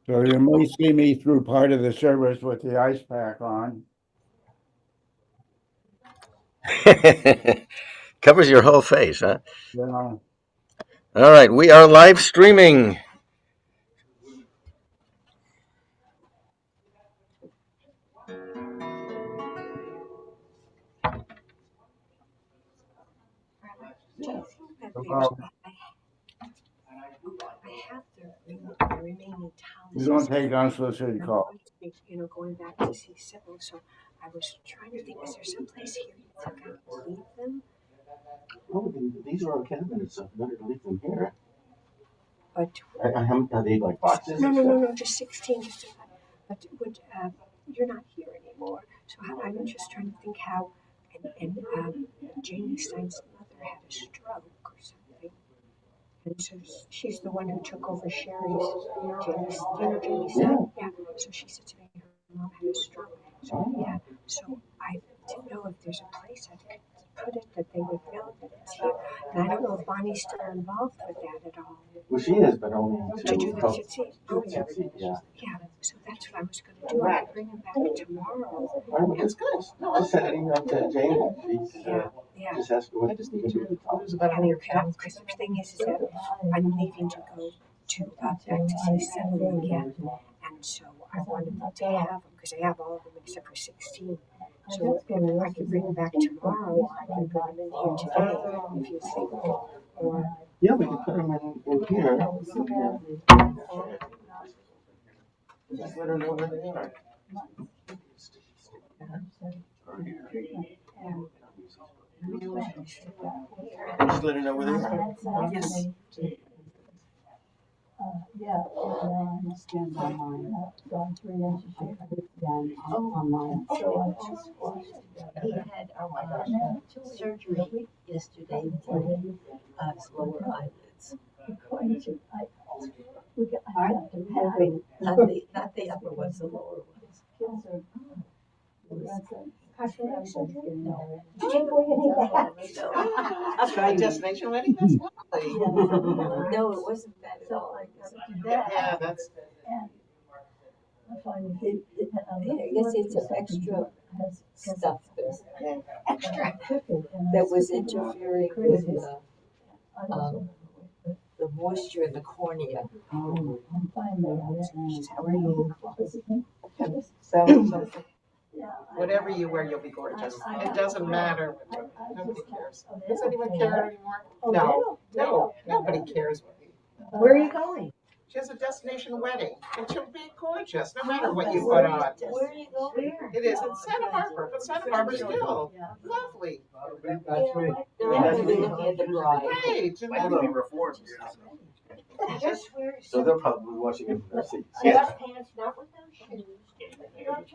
So you may see me through part of the service with the ice pack on. Covers your whole face, huh? You know, All right, we are live streaming. well, remaining you don't talismans. take unsolicited calls. Going back to see Sybil. So I was trying to think, is there some place here you think I could leave them? Oh, these are all cabinets, so better to leave them here. But Are they like boxes? no, just 16. But you're not here anymore. So I'm just trying to think how. And Janie Stein's mother had a stroke or something. And so she's the one who took over Sherry's, Jamie Stein? Yeah. So she said to me, her mom had a stroke. So, yeah. So I didn't know if there's a place I could put it that they would know that it's here. And I don't know if Bonnie's still involved with that at all. Well, she is, but only To do the help. yeah. Yeah. So that's what I was going to do. I could bring him back tomorrow. It's good. No, I sent an email to Jane. She's just asked her what to do. Because the thing is that I'm leaving to go to back to see Sybil again, and so I wanted them to have them because I have all of them except for 16. So if I could bring them back tomorrow, I can put them in here today if you think. Or yeah, we can put them in here. Just let her know where they are. Just let her know where they are. yes. Yeah, scanned online, gone 3 inches, scanned online. So I just watched. He had surgery yesterday for his lower eyelids. According to, we got, I have to Having not the upper ones, the lower ones. kids are. Cosmetic surgery? No. That's right. Destination wedding? That's lovely. No, it wasn't that at all. Yeah, that's. And I find I guess it's an extra stuff there extra that was interfering with the moisture in the cornea. I'm fine there. How are you? So whatever you wear, you'll be gorgeous. It doesn't matter. Nobody cares. Does anyone care anymore? No, nobody cares. Where are you going? She has a destination wedding, and she'll be gorgeous, no matter what you put on. Where are you going? It is in Santa Barbara, but Santa Barbara's still lovely. They're not going to be looking at the bride. Right. So they're probably watching it from their seats. Pants not with them?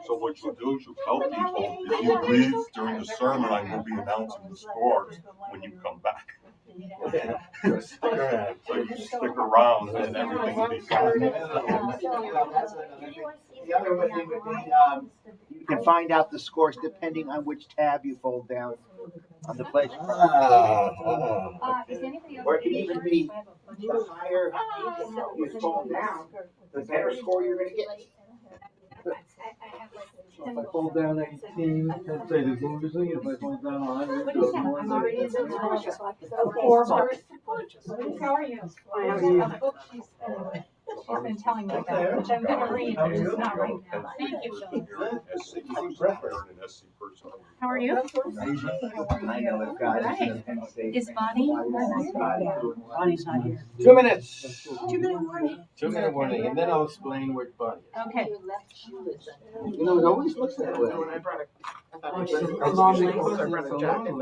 So what you'll do is you'll tell people, if you leave during the sermon, I will be announcing the scores when you come back. Stick around. So you stick around and everything will be fine. The other thing would be, you can find out the scores depending on which tab you fold down on the place. Or it can even be the higher you fold down, the better score you're going to get. If I fold down 18, let's say the movie thing, if I fold down 100, What is that? I'm already in the Gorgeous. Gorgeous. Gorgeous. How are you? A book she's been telling me about, which I'm going to read, but it's not right now. Thank you, Phil. How are you? I know it, guys. Is Bonnie? Bonnie's not here. 2 minutes. 2-minute warning. 2-minute warning, and then I'll explain where Bonnie is. Okay. You know, it always looks that way. When I brought it, I thought It's it a was long usually list. close, I brought a jacket.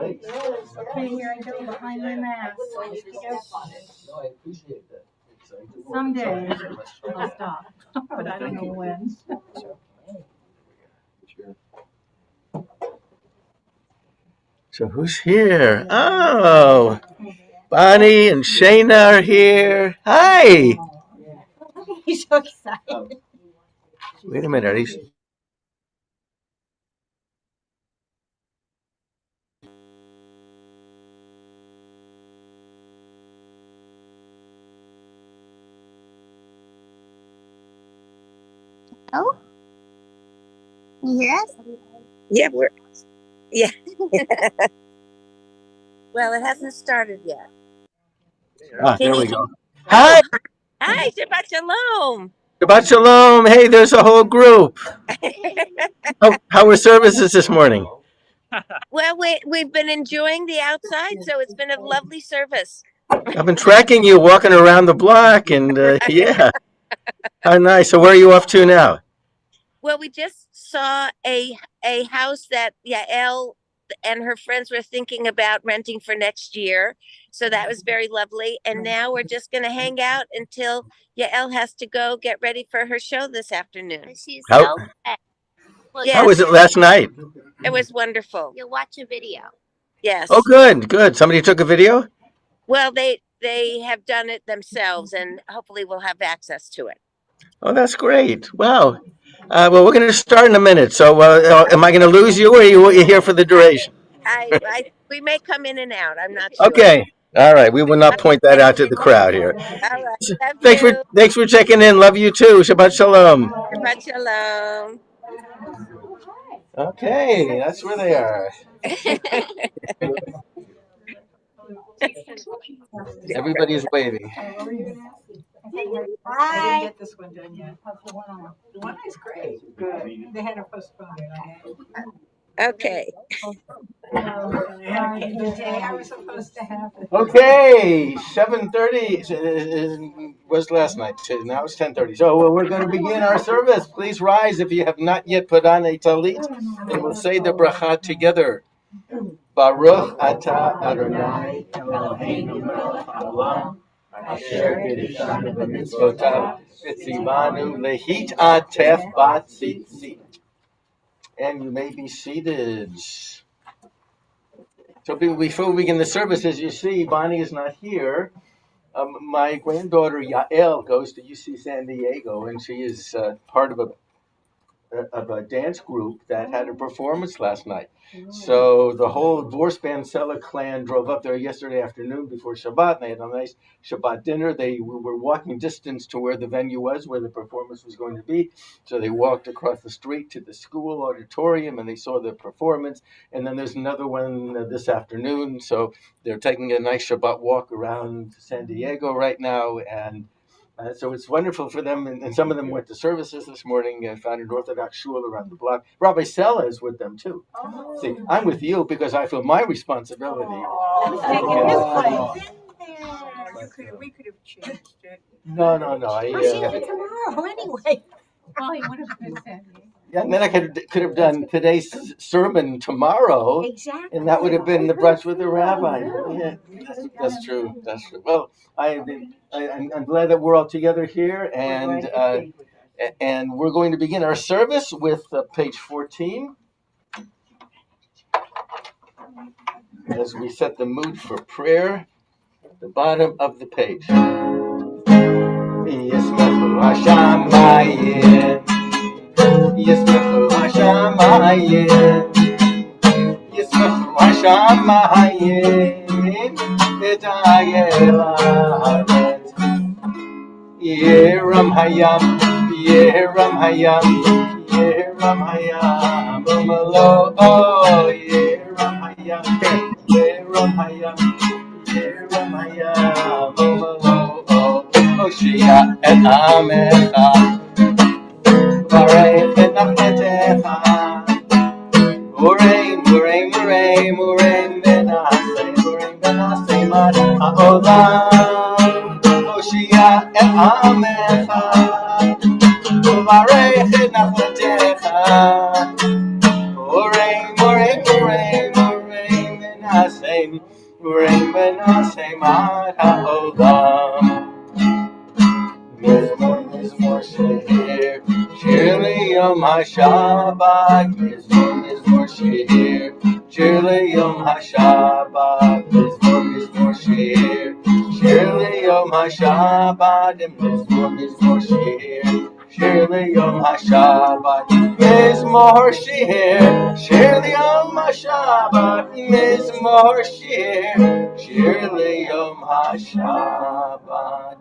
Okay, here I go behind my mask. No, I appreciate that. Someday I'll stop, but I don't know when. So who's here? Oh, Bonnie and Shayna are here. Hi. He's so excited. Wait a minute. Are these? Oh, you hear us? Yeah, yeah. Well, it hasn't started yet. There we go. Oh, Hi, hi, Shabbat Shalom. Shabbat Shalom. Hey, there's a whole group. How were services this morning? Well, we've been enjoying the outside, so it's been a lovely service. I've been tracking you walking around the block, and yeah, how nice. So, where are you off to now? Well, we just saw a house that Yael and her friends were thinking about renting for next year. So that was very lovely. And now we're just going to hang out until Yael has to go get ready for her show this afternoon. She's How so bad. Well, how was Yes, it last night? it was wonderful. you'll watch a video. Oh, Yes. good, good. Somebody took a video. Well, they have done it themselves, and hopefully we'll have access to it. Oh, that's great. Wow. Well, we're going to start in a minute. So, am I going to lose you, or are you here for the duration? I we may come in and out. I'm not sure. Okay. All right. We will not point that Okay. out to the crowd here. All right. Love Thanks for you. thanks for checking in. Love you too. Shabbat shalom. Shabbat Shalom. Okay, that's where they are. Everybody's waving. I didn't get this one done yet. The one is great. Good. They had to postpone it. Okay. Okay, the day I was supposed to have it. Okay, 7:30 was last night. Now it's 10:30. So we're going to begin our service. Please rise if you have not yet put on a talit, and we'll say the bracha together. Baruch atah Adonai Eloheinu melech haolam asher kiddushanu b'mitzvotav v'tzivanu lehit'atef b'tzitzit. And you may be seated. So before we begin the service, as you see, Bonnie is not here. My granddaughter Yael goes to UC San Diego, and she is part of a dance group that had a performance last night. So the whole Dvorspan Sela clan drove up there yesterday afternoon before Shabbat. And they had a nice Shabbat dinner. They were walking distance to where the venue was, where the performance was going to be. So they walked across the street to the school auditorium, and they saw the performance. And then there's another one this afternoon. So they're taking a nice Shabbat walk around San Diego right now, and so it's wonderful for them, and some of them went to services this morning and found an Orthodox shul around the block. Rabbi Sela is with them too. See, I'm with you because I feel my responsibility. We could have changed it. No. Tomorrow anyway. Yeah, and then I could have done today's sermon tomorrow, Exactly. and that would have been the brunch with the rabbi. Yeah, that's true. That's true. Well, I'm glad that we're all together here, and we're going to begin our service with page 14 as we set the mood for prayer. At the bottom of the page. Yismechu Hashamayim, Yismechu Hashamayim, Yismechu Hashamayim, V'tayel haaretz. Yeram hayam, Yeram hayam, Yeram hayam, Umalo, oh, Yeram hayam, Yeram hayam, Yeram hayam, Umalo, oh, Oshia et Amecha, Varech et Nachmetecha, Ureim Benasei Mad HaOlam, Oshia et Amecha, Varech et Nachmetecha, Ureim Benasei Mad HaOlam. Mizmor Shir, Shir Yom HaShabbat, Mizmor Shir, Shir Yom HaShabbat, Mizmor Shir, Shir Yom HaShabbat, Mizmor Shir, Shir Yom HaShabbat, Mizmor Shir, Shir Yom HaShabbat, Mizmor Shir, Shir Yom HaShabbat.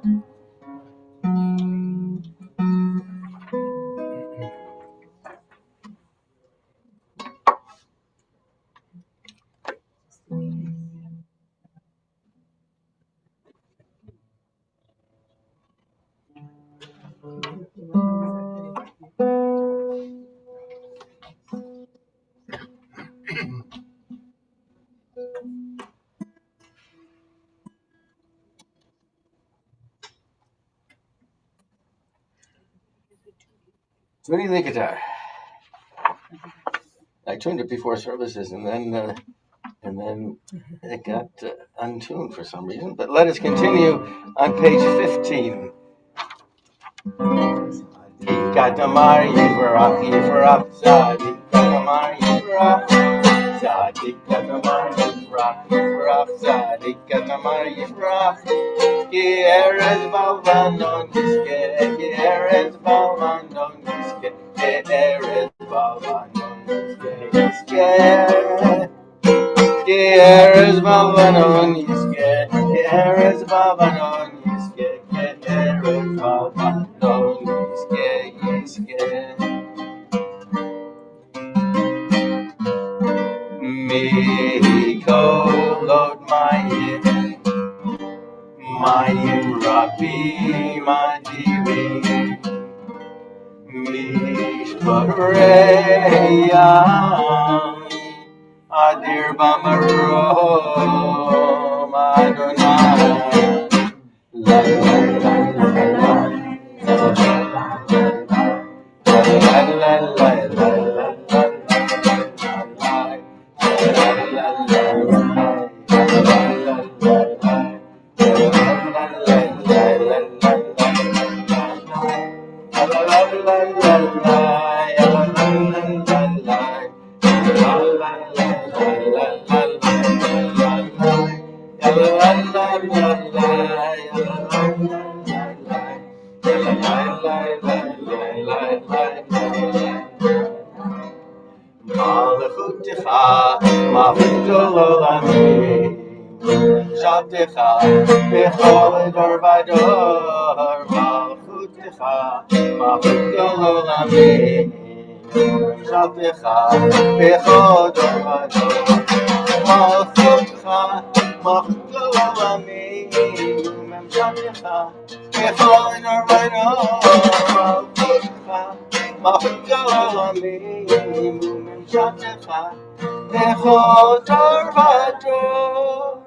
Tuning the guitar. I tuned it before services, and then it got untuned for some reason. But let us continue on page 15. Katamar Yivarach Yivarach Zadik Katamar Yivarach Zadik Katamar Yivarach Yivarach Zadik Katamar Yivarach Ki Erez Balvanon Giske Ki Erez Balvanon Giske Ki Erez Balvanon Giske Ki Erez Balvanon Giske Ki Erez Balvanon Giske Ki Erez Balvanon Giske Mi kolot mayim rabim adirim mishpareyam adir bamarom Adonai la la la la la la la la Malchutecha, Malchut Olamim, Shabtecha, Bechol Dor Vador, Malchutecha, Malchut Olamim, Shabtecha, Bechol Dor Vador, Malchutecha, Malchut Olamim, Shabtecha, Bechol Dor Vador, Malchutecha, Malchut Olamim, Shabtecha, Bechol Dor Vador.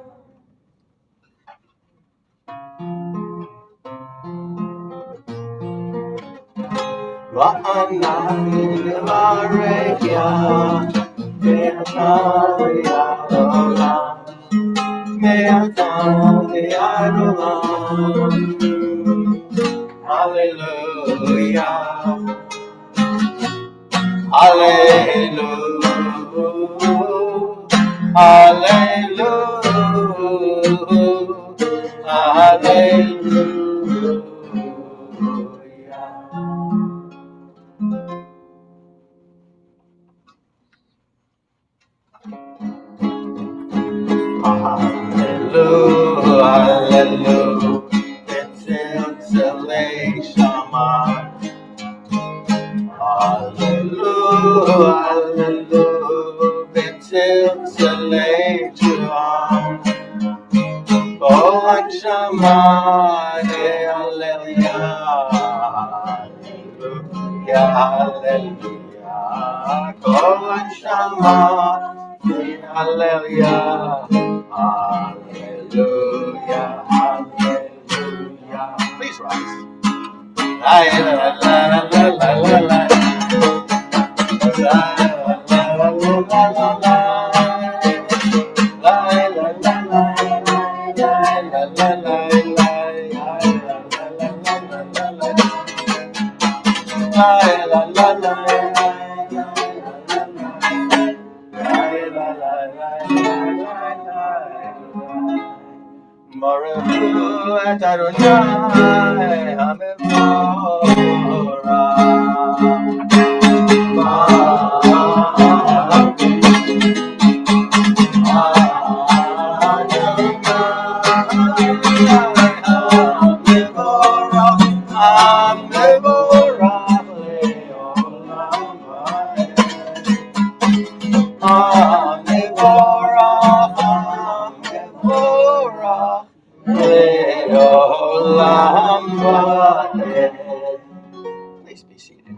Va'anani nevarechya, ve'atari adolam, ve'atari adolam. Hallelujah, hallelujah, hallelujah, hallelujah. Hallelujah, hallelujah, Etzilzalei Shama. Hallelujah, hallelujah, Etzilzalei Shama. Kol Shama, hallelujah, hallelujah, Kol Shama, hallelujah. Hallelujah, hallelujah. Please rise. La la la la la la la la. La la la la la la. La la la la la la Baruch et Adonai Please be seated.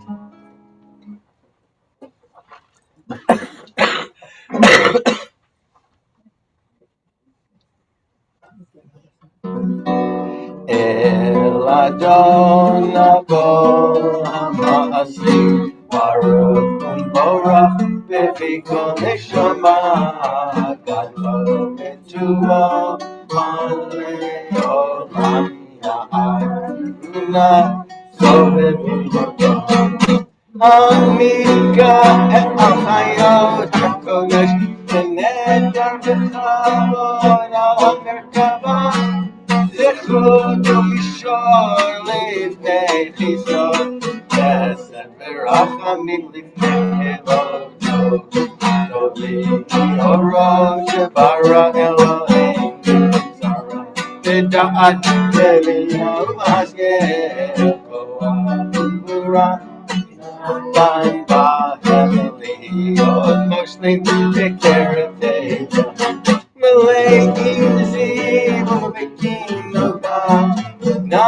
El Adon Abol Hamasi Baruch Borach B'Fikol Neshama Gadol Betuah Malei Olam Ya'aruna Sovev Amika et Achayot HaKodesh V'nedar V'chavod Al Merkava Zechut u'mishor lifnei chizon Chesed v'rachamim lifnei Elot Tov oro shebara Eloheinu Zara V'da'at Eliyah u'mashgeh Koach u'ra Nine Ba'Heavenly Od Moshlim V'Keretei Malay Ziv U'Bekin Oda Na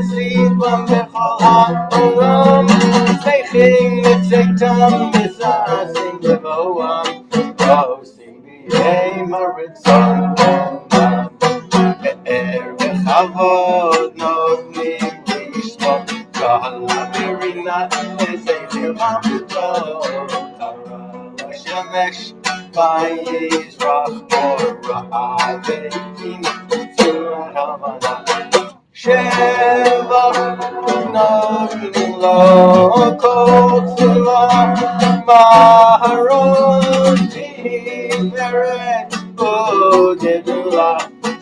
Ziv U'Bechol HaOlam Zeichim Mitzeitam Mizazim Levoam Osim B'Yei Maritzon Be'er V'Chavod Notnim Lishmo Kahal HaMirina Ezeichim HaMuto Kara L'Shemesh Vayizrach Borah Ve'im Tzurah Havana Sheva Notnim Lo Kol Tzurah Maharot Tiveret Udedula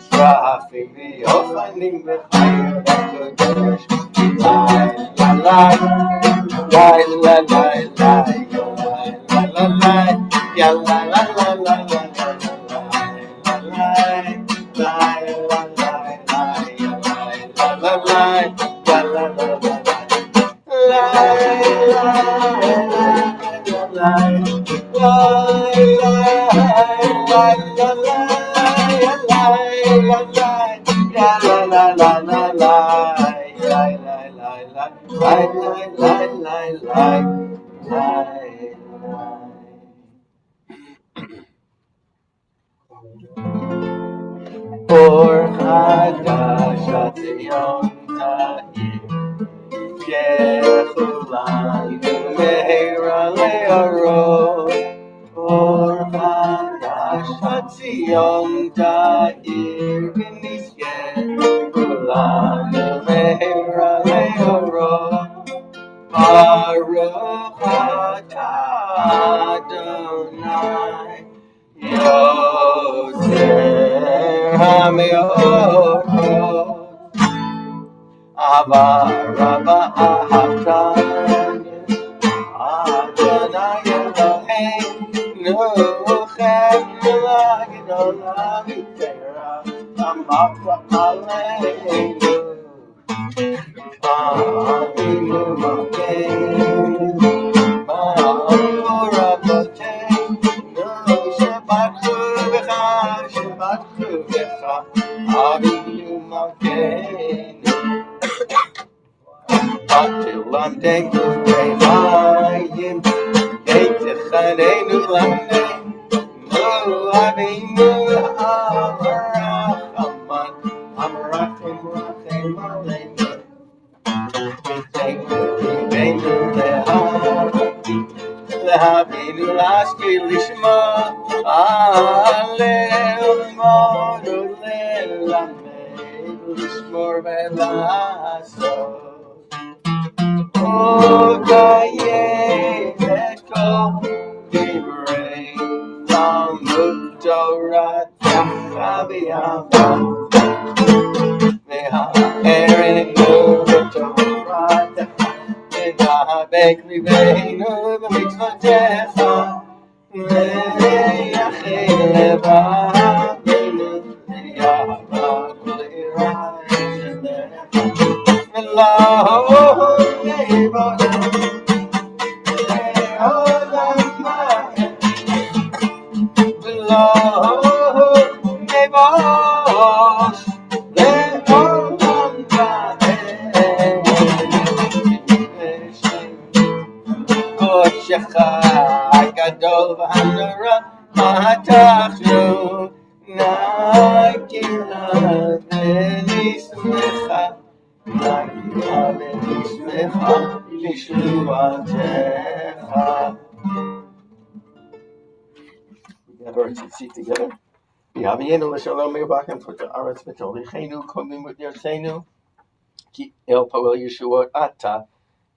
Srafim V'Yochanim V'Chayim HaKodesh Lai la la la la la la ya la la la la la Or Hadash Atzion Ta'ir Yechulan Meira Le'aro Or Hadash Atzion Ta'ir V'nizkeh Kulan Meira Le'aro Baruch Atah Adonai Yoser HaMeorot Ava Rabba Ahavtan Adonai Eloheinu Chem L'Gedolah V'Tera Amavra Aleinu Avinu Malkeinu Ma'or Rabboteinu Shebatchu B'cha Avinu Malkeinu Batilam Teku Re'mayim Eitechanenu Lamneinu Avinu Amarachaman Amarachim Rachem Aleinu V'teinu Lehavinu Laskir Lishma Alel Modu Lelamed Lishmor Ve'lasot Ogayeh et kol divrei Talmud Torah Chaviava Ve'ha'erenu v'Torah Ve'ha'bek liveinu v'mitzvotecha Ve'yachid levaveinu Ve'yahva kul'irayim Ve'lahu yevodah Ve'olam ma'eh Ve'lahu yevosh Ve'olam ma'eh Kodshecha Gadol v'hanora Matachnu Na'kila Ve'nismeh Yishuatecha. We have our tzitzit together. Yavienu l'shalom mevakim put the aretz v'tolichenu komim with yorsenu ki el poel Yeshuot ata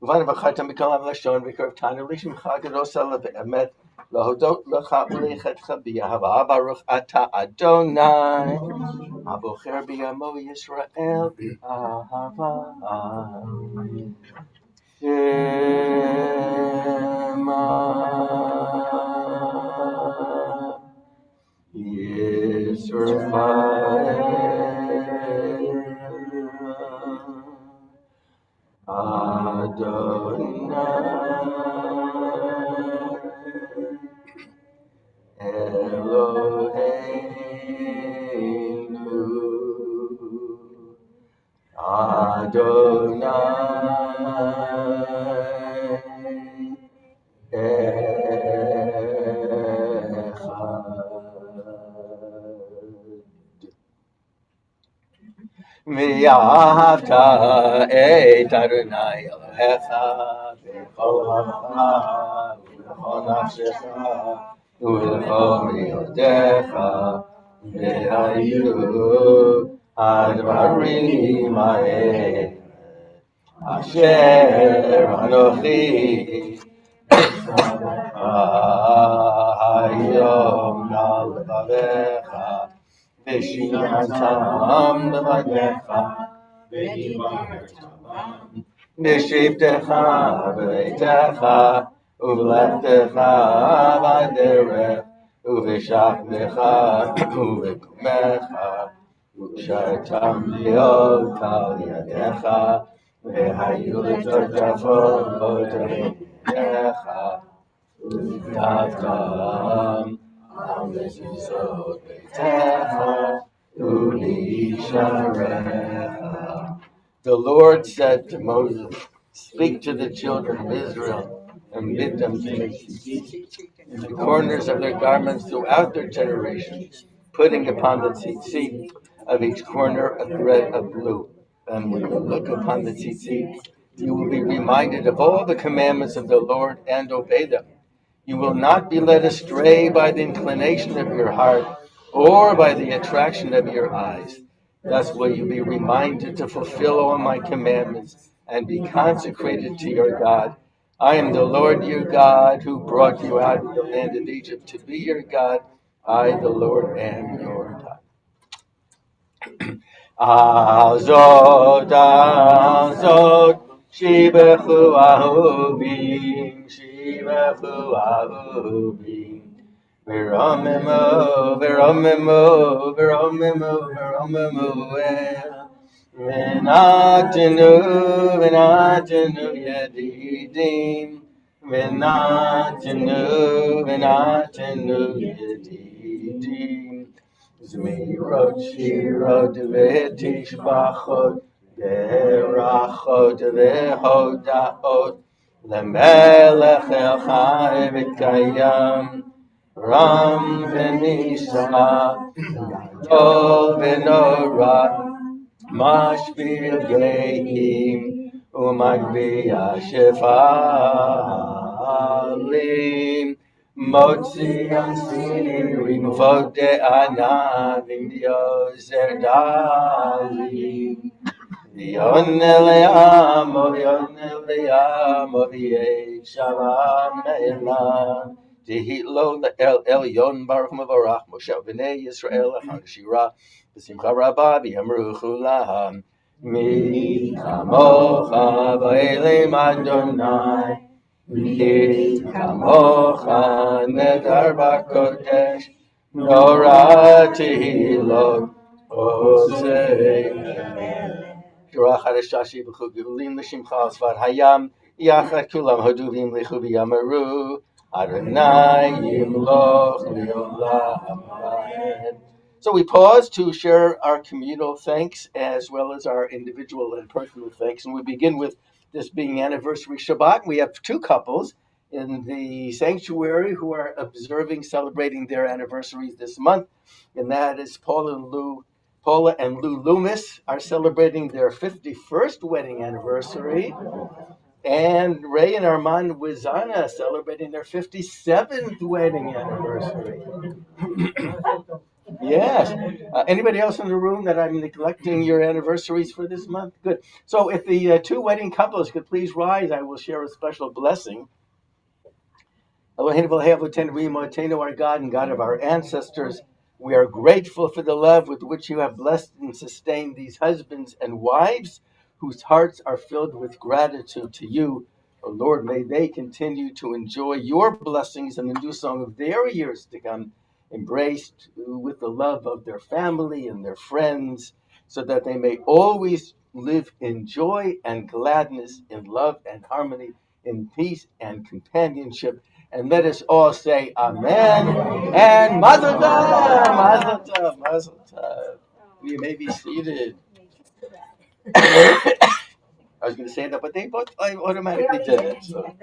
uvan v'chatam b'kalam lashon v'kerv tanu lishimcha gados ala v'emet lahodot lecha ulechetcha b'yahava baruch ata Adonai abocher b'yamo Yisrael b'ahava Shema Yisrael Adonai Eloheinu Adonai V'yahavta et Adonai Elohecha b'chol havacha u'b'chol nafshecha u'b'chol miyotecha v'hayu advarim ha'el asher anochi hayom na'levavecha Vishinantam B'Vadecha V'Shivtecha V'Eitecha Uv'Lechtecha V'Derech Uv'Shachnecha Uv'Kumecha Uv'Shartam Liot Al Yadecha V'Hayu L'Tortafot V'Eitecha Uv'Tavtam Amezuzot Beitecha U'Nisharecha. The Lord said to Moses, "Speak to the children of Israel and bid them to make tzitzit in the corners of their garments throughout their generations, putting upon the tzitzit of each corner a thread of blue. And when you look upon the tzitzit, you will be reminded of all the commandments of the Lord and obey them. You will not be led astray by the inclination of your heart or by the attraction of your eyes. Thus will you be reminded to fulfill all my commandments and be consecrated to your God. I am the Lord your God who brought you out of the land of Egypt to be your God. I, the Lord, am your God." Azot, azot, shibechu ahuvim, shibechu ahuvim. V'romemu, v'romemu, v'romemu, v'romemu el. V'natenu, v'natenu yedidim. V'natenu, v'natenu yedidim. Zmirot shirot v'tishbachot v'rachot v'hodaot lemelech el-chai v'kayam ram v'nisa gadol v'nora mashpil geim u'magbiya shefalim Motzi Asirim Vode Anavim Yoser Dalim V'yoneleamo v'yei Shalom Elam Tehilo El Elyon Baruch Mavarach Moshe V'nei Yisrael Echad Shira B'simcha Rabba V'yamru Chulam Mi Chamocha V'elim Adonai Ki kamocha nedar b'kodesh Norah tehilot osei Shirah Chadesh Shashi B'chu Givulim L'Shimcha Asfat Hayam Yachad Kulam Hoduvim L'chu V'yamaru Adonai Yimloch L'olam Amen. So we pause to share our communal thanks as well as our individual and personal thanks, and we begin with this being anniversary Shabbat. We have two couples in the sanctuary who are celebrating their anniversaries this month, and that is Paul and Lou Paula and Lou Loomis are celebrating their 51st wedding anniversary. And Ray and Armand Wizana celebrating their 57th wedding anniversary. Yes. Anybody else in the room that I'm neglecting your anniversaries for this month? Good. So if the two wedding couples could please rise, I will share a special blessing. Eloheinu v'lehavotenu v'yimotenu, our God and God of our ancestors, we are grateful for the love with which you have blessed and sustained these husbands and wives whose hearts are filled with gratitude to you. Oh Lord, may they continue to enjoy your blessings in the new song of their years to come, embraced with the love of their family and their friends, so that they may always live in joy and gladness, in love and harmony, in peace and companionship. And let us all say Amen and Mazel Tov, Mazel Tov, Mazel Tov. You may be seated. I was going to say that, but they both automatically did it. So.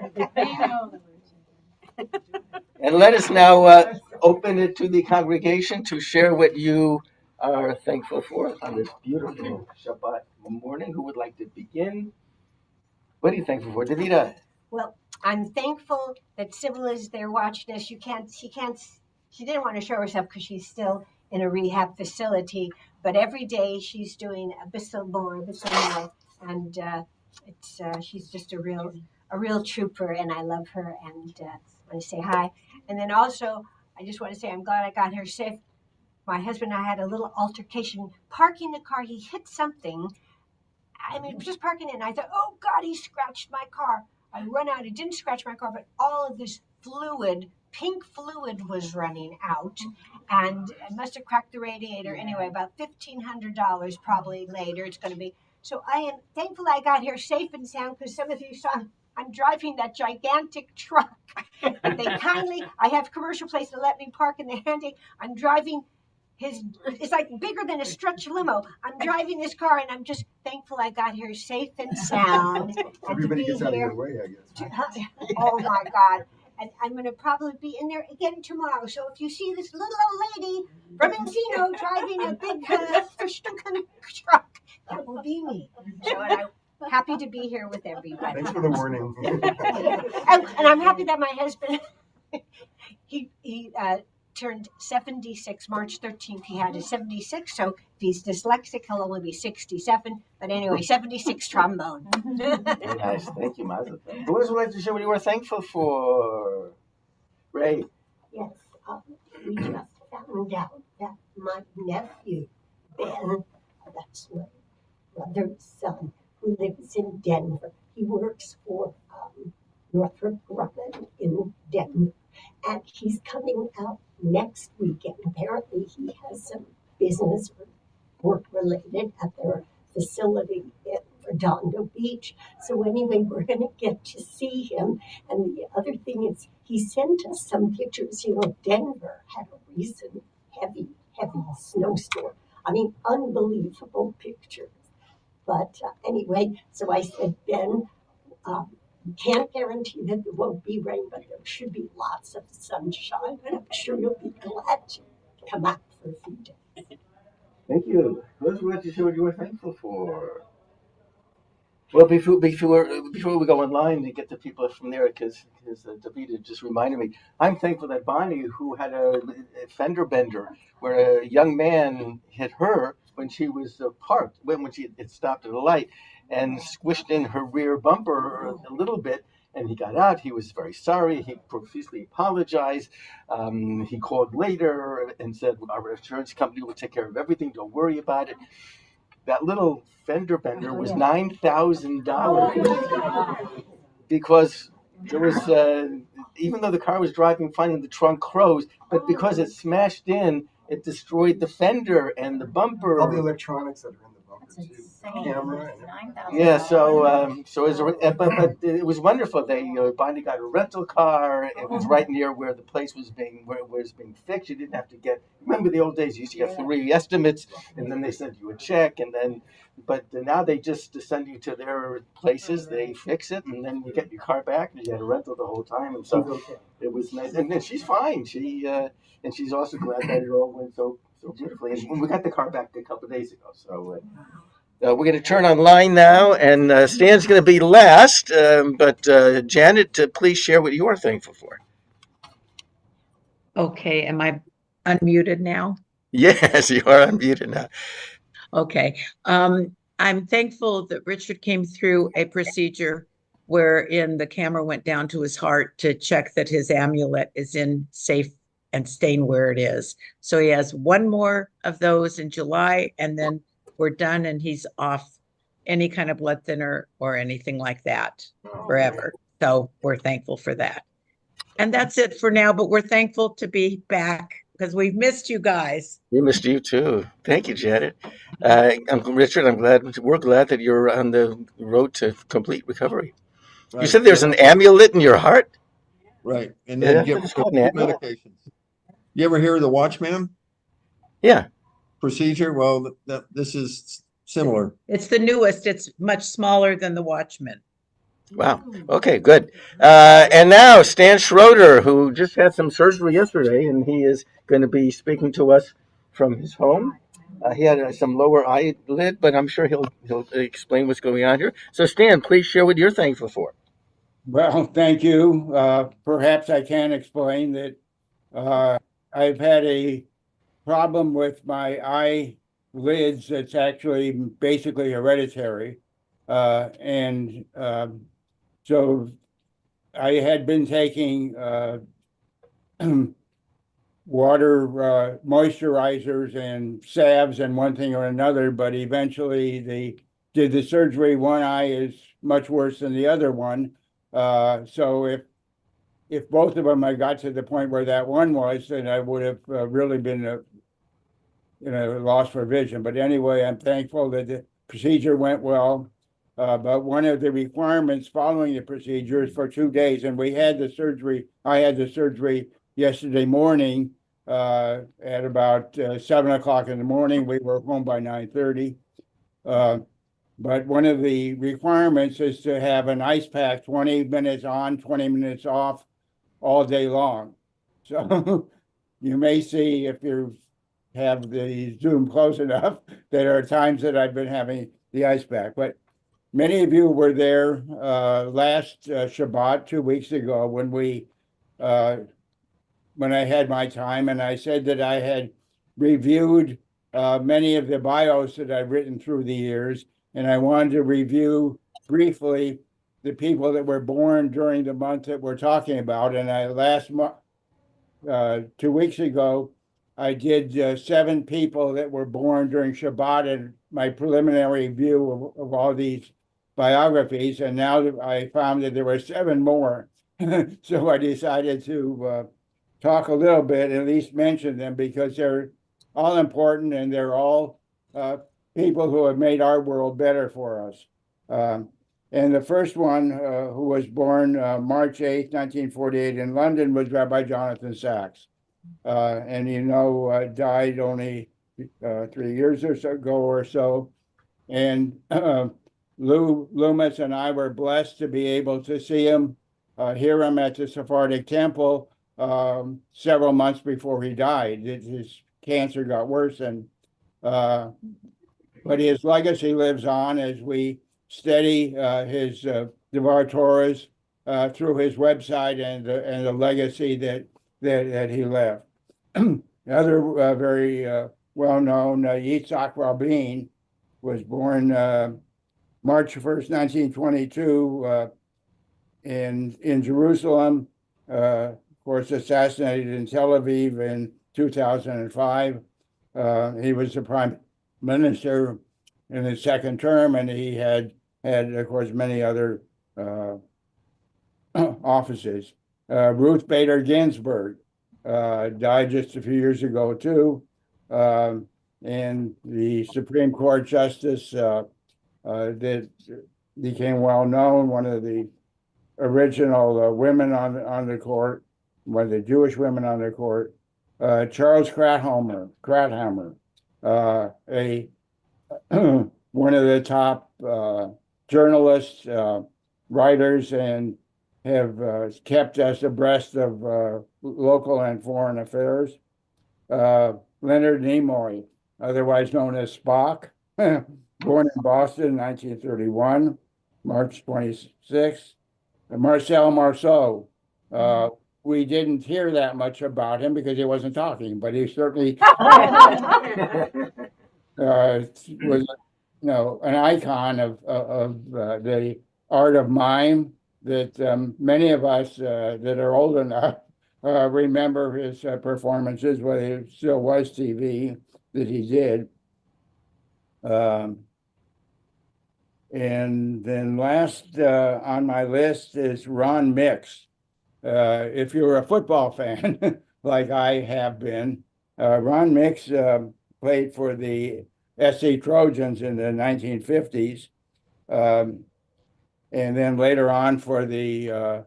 And let us now open it to the congregation to share what you are thankful for on this beautiful Shabbat morning. Who would like to begin? What are you thankful for, Davida? Well, I'm thankful that Sybil is there watching us. She didn't want to show herself because she's still in a rehab facility. But every day she's doing a bit more, and she's just a real trooper, and I love her, and want to say hi. And then also, I just want to say I'm glad I got here safe. My husband and I had a little altercation parking the car. He hit something. I mean, just parking it, and I thought, oh God, he scratched my car. I run out. It didn't scratch my car, but all of this fluid, pink fluid, was running out, and it must have cracked the radiator. Anyway, about $1,500 probably later it's going to be. So I am thankful I got here safe and sound, because some of you saw I'm driving that gigantic truck. But I have commercial place to let me park in the handy. I'm driving it's like bigger than a stretch limo. I'm driving this car, and I'm just thankful I got here safe and sound. Everybody gets out of your way, I guess. Oh my God. And I'm going to probably be in there again tomorrow. So if you see this little old lady from Encino driving a big kind of truck, that will be me. So I'm happy to be here with everybody. Thanks for the warning. And I'm happy that my husband, he turned 76 March 13th. He had a 76, so if he's dyslexic, he'll only be 67. But anyway, 76 trombone. Very nice. Thank you, Mazel. Who else would like to share what you were thankful for? Ray. Yes, we just found out that my nephew, Ben, that's my brother's son, who lives in Denver. He works for Northrop Grumman in Denver. And he's coming out next weekend. Apparently he has some business or work related at their facility in Redondo Beach. So anyway, we're going to get to see him. And the other thing is he sent us some pictures. You know, Denver had a recent heavy snowstorm. I mean, unbelievable pictures. But anyway, so I said, Ben, can't guarantee that there won't be rain, but there should be lots of sunshine, and I'm sure you'll be glad to come out for a few days. Thank you. Who else would like to share what you were thankful for? Well, before we go online to get the people from there, because Davida just reminded me, I'm thankful that Bonnie, who had a fender bender, where a young man hit her when she was parked, when she had stopped at a light, and squished in her rear bumper a little bit. And he got out. He was very sorry. He profusely apologized. He called later and said, our insurance company will take care of everything. Don't worry about it. That little fender bender was $9,000 because there was, even though the car was driving fine and the trunk closed, but because it smashed in, it destroyed the fender and the bumper. All the electronics that are in the bumper too. Camera. Yeah, but it was wonderful. They Bonnie got a rental car. It was right near where the place was being fixed. You didn't have to remember the old days. You used to get 3 estimates, and then they sent you a check, but now they just send you to their places. They fix it, and then you get your car back. And you had a rental the whole time, and so it was nice. And she's fine. And she's also glad that it all went so so beautifully. And we got the car back a couple of days ago. So we're going to turn online now, and Stan's going to be last. But Janet, please share what you are thankful for. Okay, am I unmuted now? Yes, you are unmuted now. Okay. I'm thankful that Richard came through a procedure wherein the camera went down to his heart to check that his amulet is in safe and staying where it is. So he has one more of those in July, and then we're done, and he's off any kind of blood thinner or anything like that forever. So we're thankful for that. And that's it for now, but we're thankful to be back because we've missed you guys. We missed you too. Thank you, Janet. Richard. We're glad that you're on the road to complete recovery. You Right. said there's Yeah. an amulet in your heart. Right. And Yeah, then give it's called an amulet. medications. You ever hear of the Watchman Yeah. procedure? Well, this is similar. It's the newest. It's much smaller than the Watchman. Wow. Okay, good. And now Stan Schroeder, who just had some surgery yesterday, and he is going to be speaking to us from his home. He had some lower eyelid, but I'm sure he'll explain what's going on here. So, Stan, please share what you're thankful for. Well, thank you. Perhaps I can explain that I've had a problem with my eyelids that's actually basically hereditary. And so I had been taking water moisturizers and salves and one thing or another, but eventually they did the surgery. One eye is much worse than the other one. So if both of them I got to the point where that one was, then I would have really been lost for vision. But anyway, I'm thankful that the procedure went well. But one of the requirements following the procedure is for 2 days, and we had the surgery. I had the surgery yesterday morning at about 7 o'clock in the morning. We were home by 9:30. But one of the requirements is to have an ice pack 20 minutes on, 20 minutes off all day long. So you may see if you have the Zoom close enough, there are times that I've been having the ice pack. But many of you were there last Shabbat 2 weeks ago when I had my time, and I said that I had reviewed many of the bios that I've written through the years, and I wanted to review briefly the people that were born during the month that we're talking about. And I 2 weeks ago, I did 7 people that were born during Shabbat and my preliminary view of all these biographies. And now that I found that there were 7 more. So I decided to talk a little bit, at least mention them, because they're all important and they're all people who have made our world better for us. And the first one, who was born March 8th, 1948 in London, was Rabbi Jonathan Sachs. And died only 3 years ago or so. And Lou Loomis and I were blessed to be able to see him, hear him at the Sephardic Temple several months before he died. His cancer got worse, but his legacy lives on as we study his Devar Torahs through his website and the legacy that he left. Other very well-known, Yitzhak Rabin, was born March 1st, 1922 in Jerusalem, of course, assassinated in Tel Aviv in 2005. He was the prime minister in his second term, and he had, of course, many other offices. Ruth Bader Ginsburg died just a few years ago, too. And the Supreme Court justice that became well known, one of the original women on the court, one of the Jewish women on the court, Charles Krauthammer, one of the top journalists, writers, and have kept us abreast of local and foreign affairs. Leonard Nimoy, otherwise known as Spock, born in Boston, 1931, March 26th. Marcel Marceau. We didn't hear that much about him because he wasn't talking, but he certainly was, an icon of the art of mime that many of us that are old enough remember his performances, whether it still was TV that he did. And then last on my list is Ron Mix. If you're a football fan, like I have been, Ron Mix played for the SC Trojans in the 1950s, and then later on for the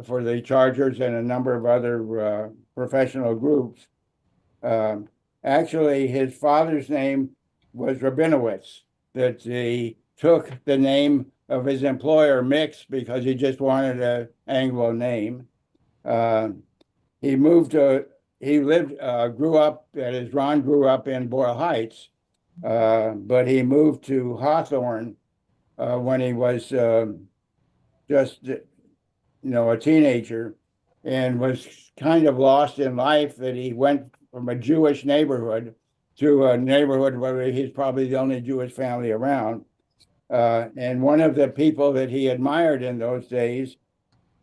for the Chargers and a number of other professional groups. Actually, his father's name was Rabinowitz, that he took the name of his employer, Mix, because he just wanted an Anglo name. He grew up, that is, Ron grew up in Boyle Heights, but he moved to Hawthorne when he was just, a teenager, and was kind of lost in life, that he went from a Jewish neighborhood to a neighborhood where he's probably the only Jewish family around. And one of the people that he admired in those days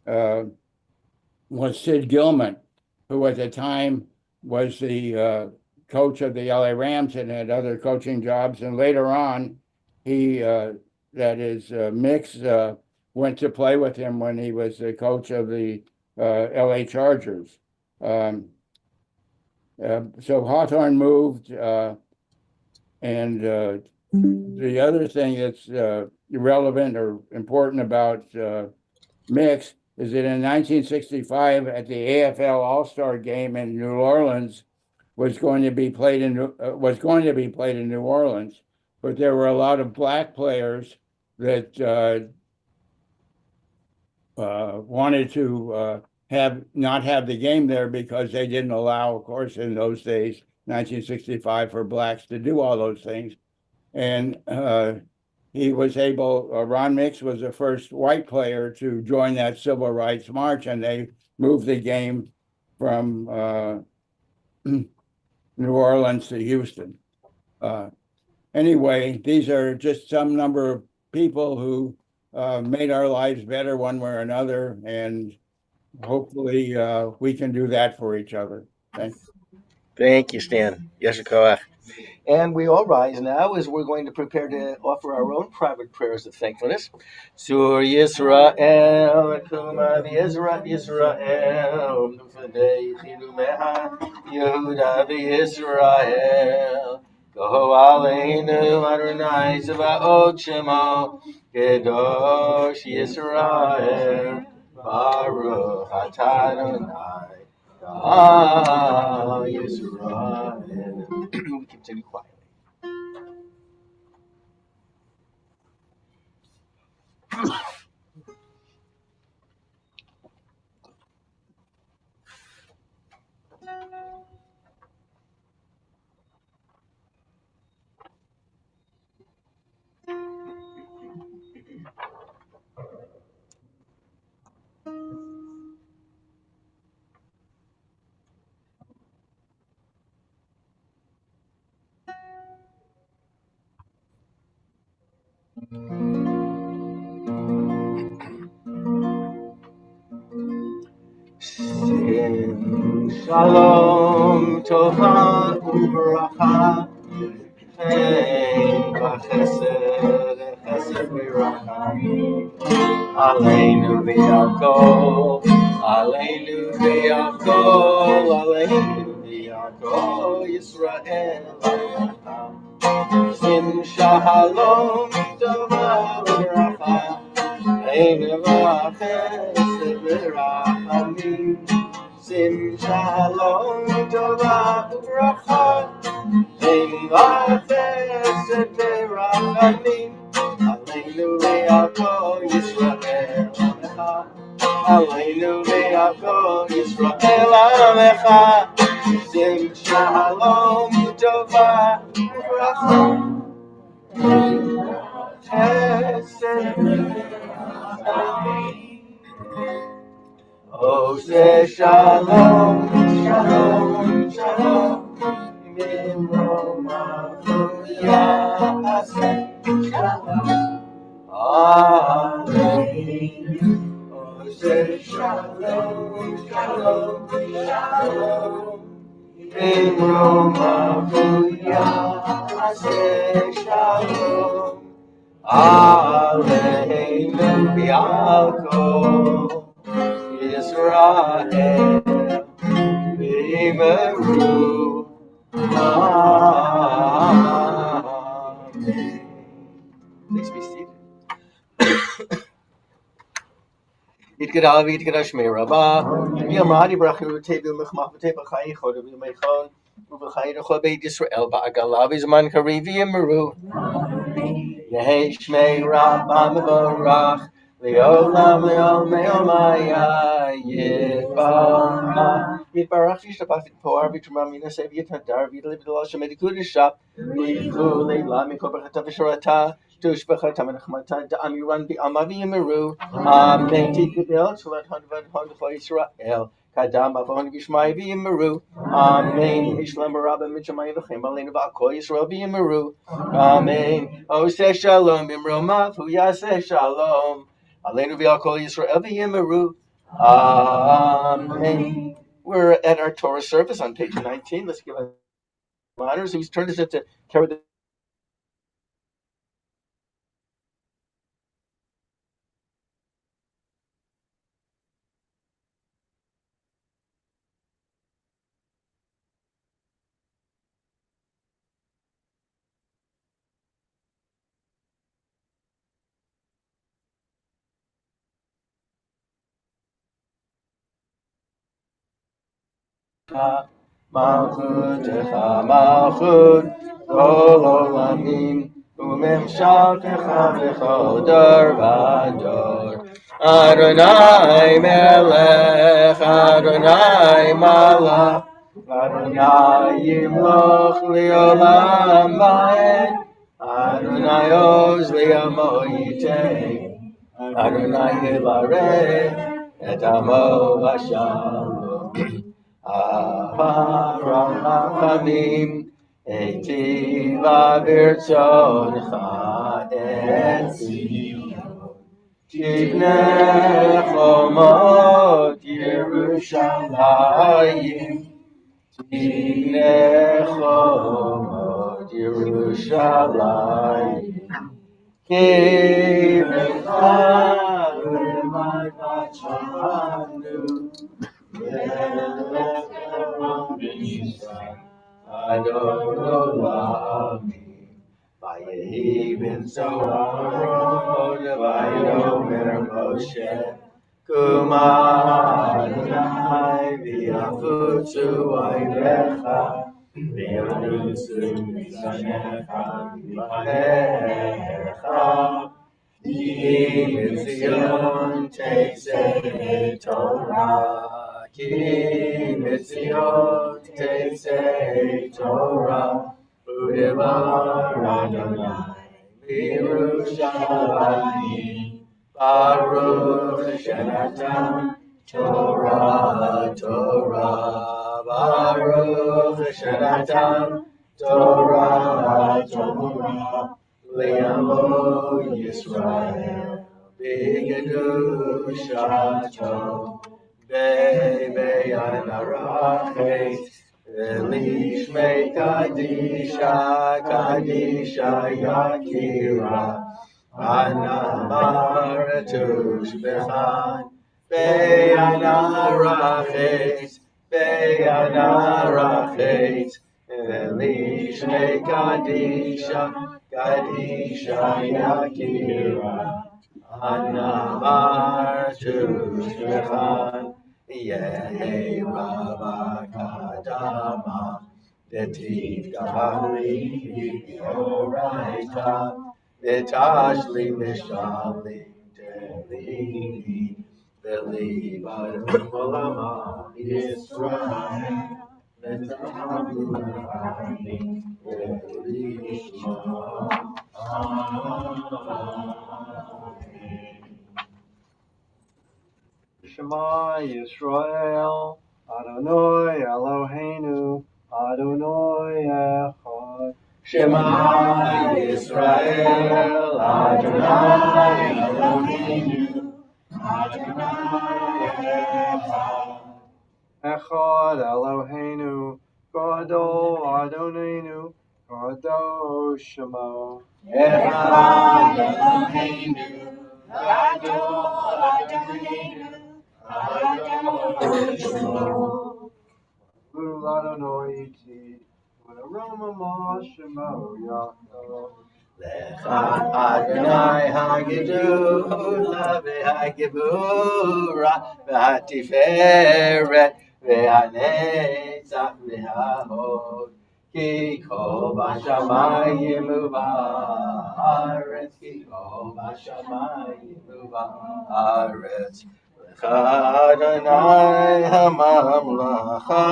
was Sid Gilman, who at the time was the coach of the LA Rams and had other coaching jobs. And later on, Mix, went to play with him when he was the coach of the LA Chargers. So Hawthorne moved, and the other thing that's relevant or important about Mix is that in 1965 at the AFL All-Star game in New Orleans was going to be played in New Orleans, but there were a lot of black players that wanted to not have the game there because they didn't allow, of course, in those days, 1965, for blacks to do all those things. And Ron Mix was the first white player to join that civil rights march, and they moved the game from New Orleans to Houston. Anyway, these are just some number of people who made our lives better one way or another, and hopefully we can do that for each other. Thanks. Thank you, Stan. Yasher koach. And we all rise now as we're going to prepare to offer our own private prayers of thankfulness. Sur Yisrael, Kuma v'Yisra Yisrael, Nufadei Chinumeha, Yehuda v'Yisrael. Go Aleinu Adonai Zavaot Shemo, Kedosh Yisrael, Baruch Atah Adonai, Yisrael. We continue quietly. Shalom Tova Uvracha, Chesed v'Rachamim, Aleinu v'Yakov, Aleinu v'Yakov, Aleinu v'Yakov, Yisrael Aleichem. Sim Shalom Tova Uvracha, Aleinu v'Chesed v'Rachamim. Sim Shalom Tova Uvracha, Ein v'Chesed v'Rachamim, Aleinu v'Yakov Yisrael Alecha, Aleinu v'Yakov Yisrael Alecha. Shalom Tova Bracha Chesed Ose Shalom Shalom Shalom Mimroma Yaseh Shalom Amen Ose Shalom Shalom Shalom Mimroma Yaseh Shalom Aleinu Ya'akov Yisrael V'yimeru Amen. Please be seated. Yitgedal v'yitgedal Shmei Rabbah V'yamradi brachu Tevu Mechmach V'Tevu Chayichod V'yameichon V'Chayichod Beit Yisrael Ba'agala V'Zman Kariv V'yimeru Yehi Shmei Rabbah Mevorach Le'olam Le'omaya Yitbarach Yishtabach V'Poar V'Truma Minaseh V'Yitadar V'Yitlev V'Lal Shemed Kudishah V'Yichu Le'La Mikol B'Chata V'Shorata Tushbechata Menachmata Da'amiran B'Ama V'Yimeru Amen Tikudel Shalat Hadvad Hadva Yisrael Kadam Avon V'Shmai V'Yimeru Amen Yishlam Rabba Mitchamay V'Chem Aleinu V'Akol Yisrael V'Yimeru Amen Oseh Shalom B'Mromav Hu Yaseh Shalom Aleinu V'Akol Yisrael V'Yimeru Amen. We're at our Torah service on page 19. Let's give our honors. Who's turned us into carry the Malchutecha Malchut Kol Olamim Umemshaltecha B'chol Dor V'Dor Adonai Melech Adonai Malach Adonai Yimloch Li'olam Va'ed Adonai Oz Li'amo Yitei Adonai Yivarech Et Amo V'Shalom Avraham Eitiva Virtzoncha Et Zion Tibnei Chomot Yerushalayim Tibnei Chomot Yerushalayim Kivecha V'Machanu Adonai Vayehi ben Zoharon Vayomer Moshe Kuma Adonai V'yafutzu Ayrecha V'yanutzu Mizanecha V'manecha Ki Mitzion Teisei Torah Ki Mitzion Teisei Torah Udevar Adonai Yerushalayim Baruch Shenatan Torah Torah Baruch Shenatan Torah Torah Le'amo Yisrael B'kedushato Be'be'yan arachet Lishmei Kadisha Kadisha Yakira Anamar Tushbechan Be'yan arachet Be'yan arachet Lishmei Kadisha Kadisha Yakira Anamar Tushbechan Yehi Rabakadama Detiv Gahali Yoraita Detashli Mishali Delini Believe Olama Israel Shema Yisrael, Adonai Eloheinu, Adonai Echad. Shema Yisrael, Adonai Eloheinu, Echad Eloheinu, Gadol Adonai, Gadol Shema. Echad Eloheinu, Gadol Adonai, Gadol Shema. Gul Adonai Iti, Aroma Ma Shema Yaakov. Lecha Adonai Hagidula v'Hagibura v'Hatiferet v'Hanetzach v'Hahod Ki kol b'shamayim u'ba'aretz Ki kol b'shamayim u'ba'aretz Lecha Adonai hamamlacha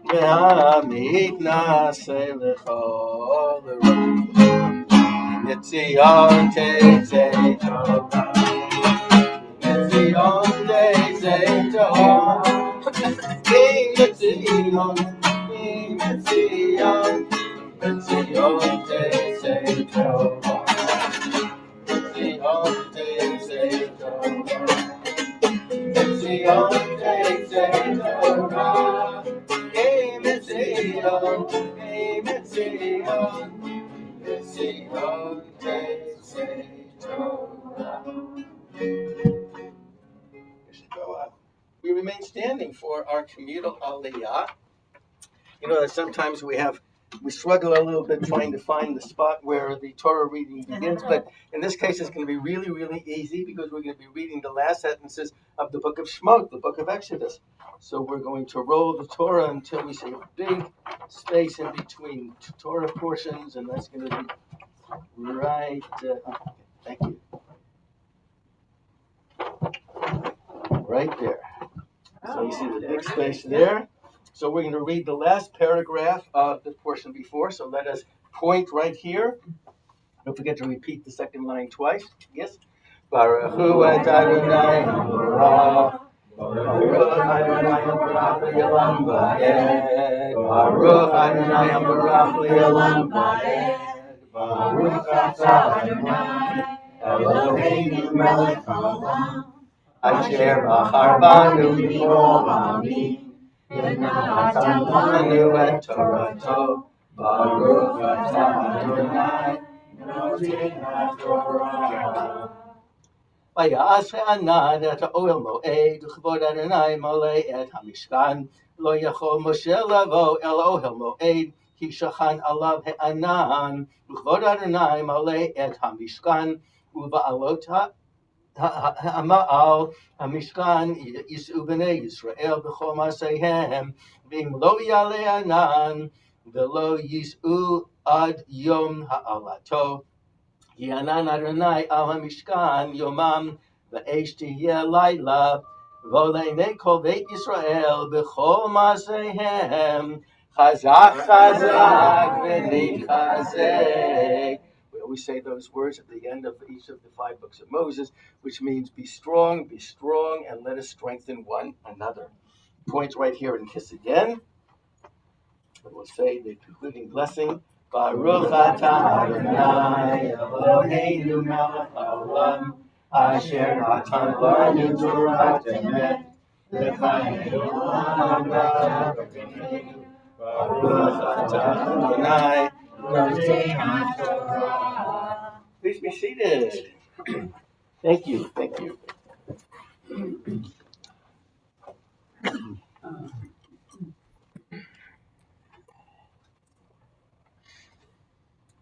v'hamitnaseh lechol Mitzion Tetzei Torah, Mitzion Tetzei Torah, Mitzion, Mitzion, Mitzion Tetzei Torah, Mitzion Tetzei Torah, Mitzion Tetzei Torah, Mitzion, Mitzion. We remain standing for our communal aliyah. You know that sometimes we struggle a little bit trying to find the spot where the Torah reading begins, but in this case it's going to be really, really easy because we're going to be reading the last sentences of the book of Shemot, the book of Exodus. So we're going to roll the Torah until we see a big space in between Torah portions, and that's going to be right, thank you. Right there. So you see the big space there. So we're going to read the last paragraph of the portion before. So let us point right here. Don't forget to repeat the second line twice. Yes. Baruch hu Adonai Habarach. Baruch Adonai Habarach Le'olam Va'ed. Baruch Adonai Habarach Le'olam Va'ed. Baruch atah Adonai Eloheinu melech haolam. Asher bachar banu mikol ha'amim. V'natan lanu et Torato. Baruch atah Adonai Notei HaTorah. Vayas ha'anad et ha'oel moed. U'chvod Adonai malei et hamishkan. Lo yachol Moshe lavo el ohel moed. Ki shachan alav ha'anan. U'chvod Adonai malei et hamishkan. U'ba'alot ha'ma'al hamishkan yis'u b'nei Yisrael b'chol ma'aseihem. V'im lo yaleh anan. V'lo yis'u ad yom ha'alato. Ki anan Adonai al hamishkan yomam. V'esh tihyeh layla. V'oleinei kol beit Yisrael b'chol ma'aseihem. Chazak chazak v'nichazek. We always say those words at the end of each of the 5 books of Moses, which means be strong, and let us strengthen one another. Point right here and kiss again. And we'll say the concluding blessing. Baruch atah Adonai Eloheinu melech haolam asher natan lanu Torah emet v'chayenu olam v'chaveinu. Baruch atah Adonai Notei HaTorah. Please be seated. Thank you.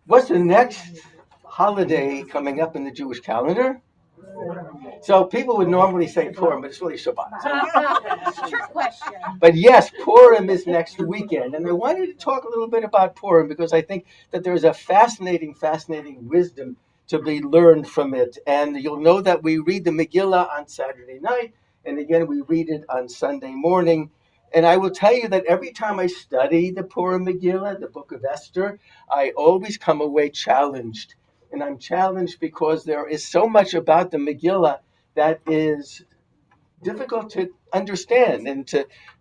What's the next holiday coming up in the Jewish calendar? So people would normally say Purim, but it's really Shabbat. Trick question. But yes, Purim is next weekend. And I wanted to talk a little bit about Purim because I think that there's a fascinating wisdom to be learned from it. And you'll know that we read the Megillah on Saturday night. And again, we read it on Sunday morning. And I will tell you that every time I study the Purim Megillah, the book of Esther, I always come away challenged. And I'm challenged because there is so much about the Megillah that is difficult to understand and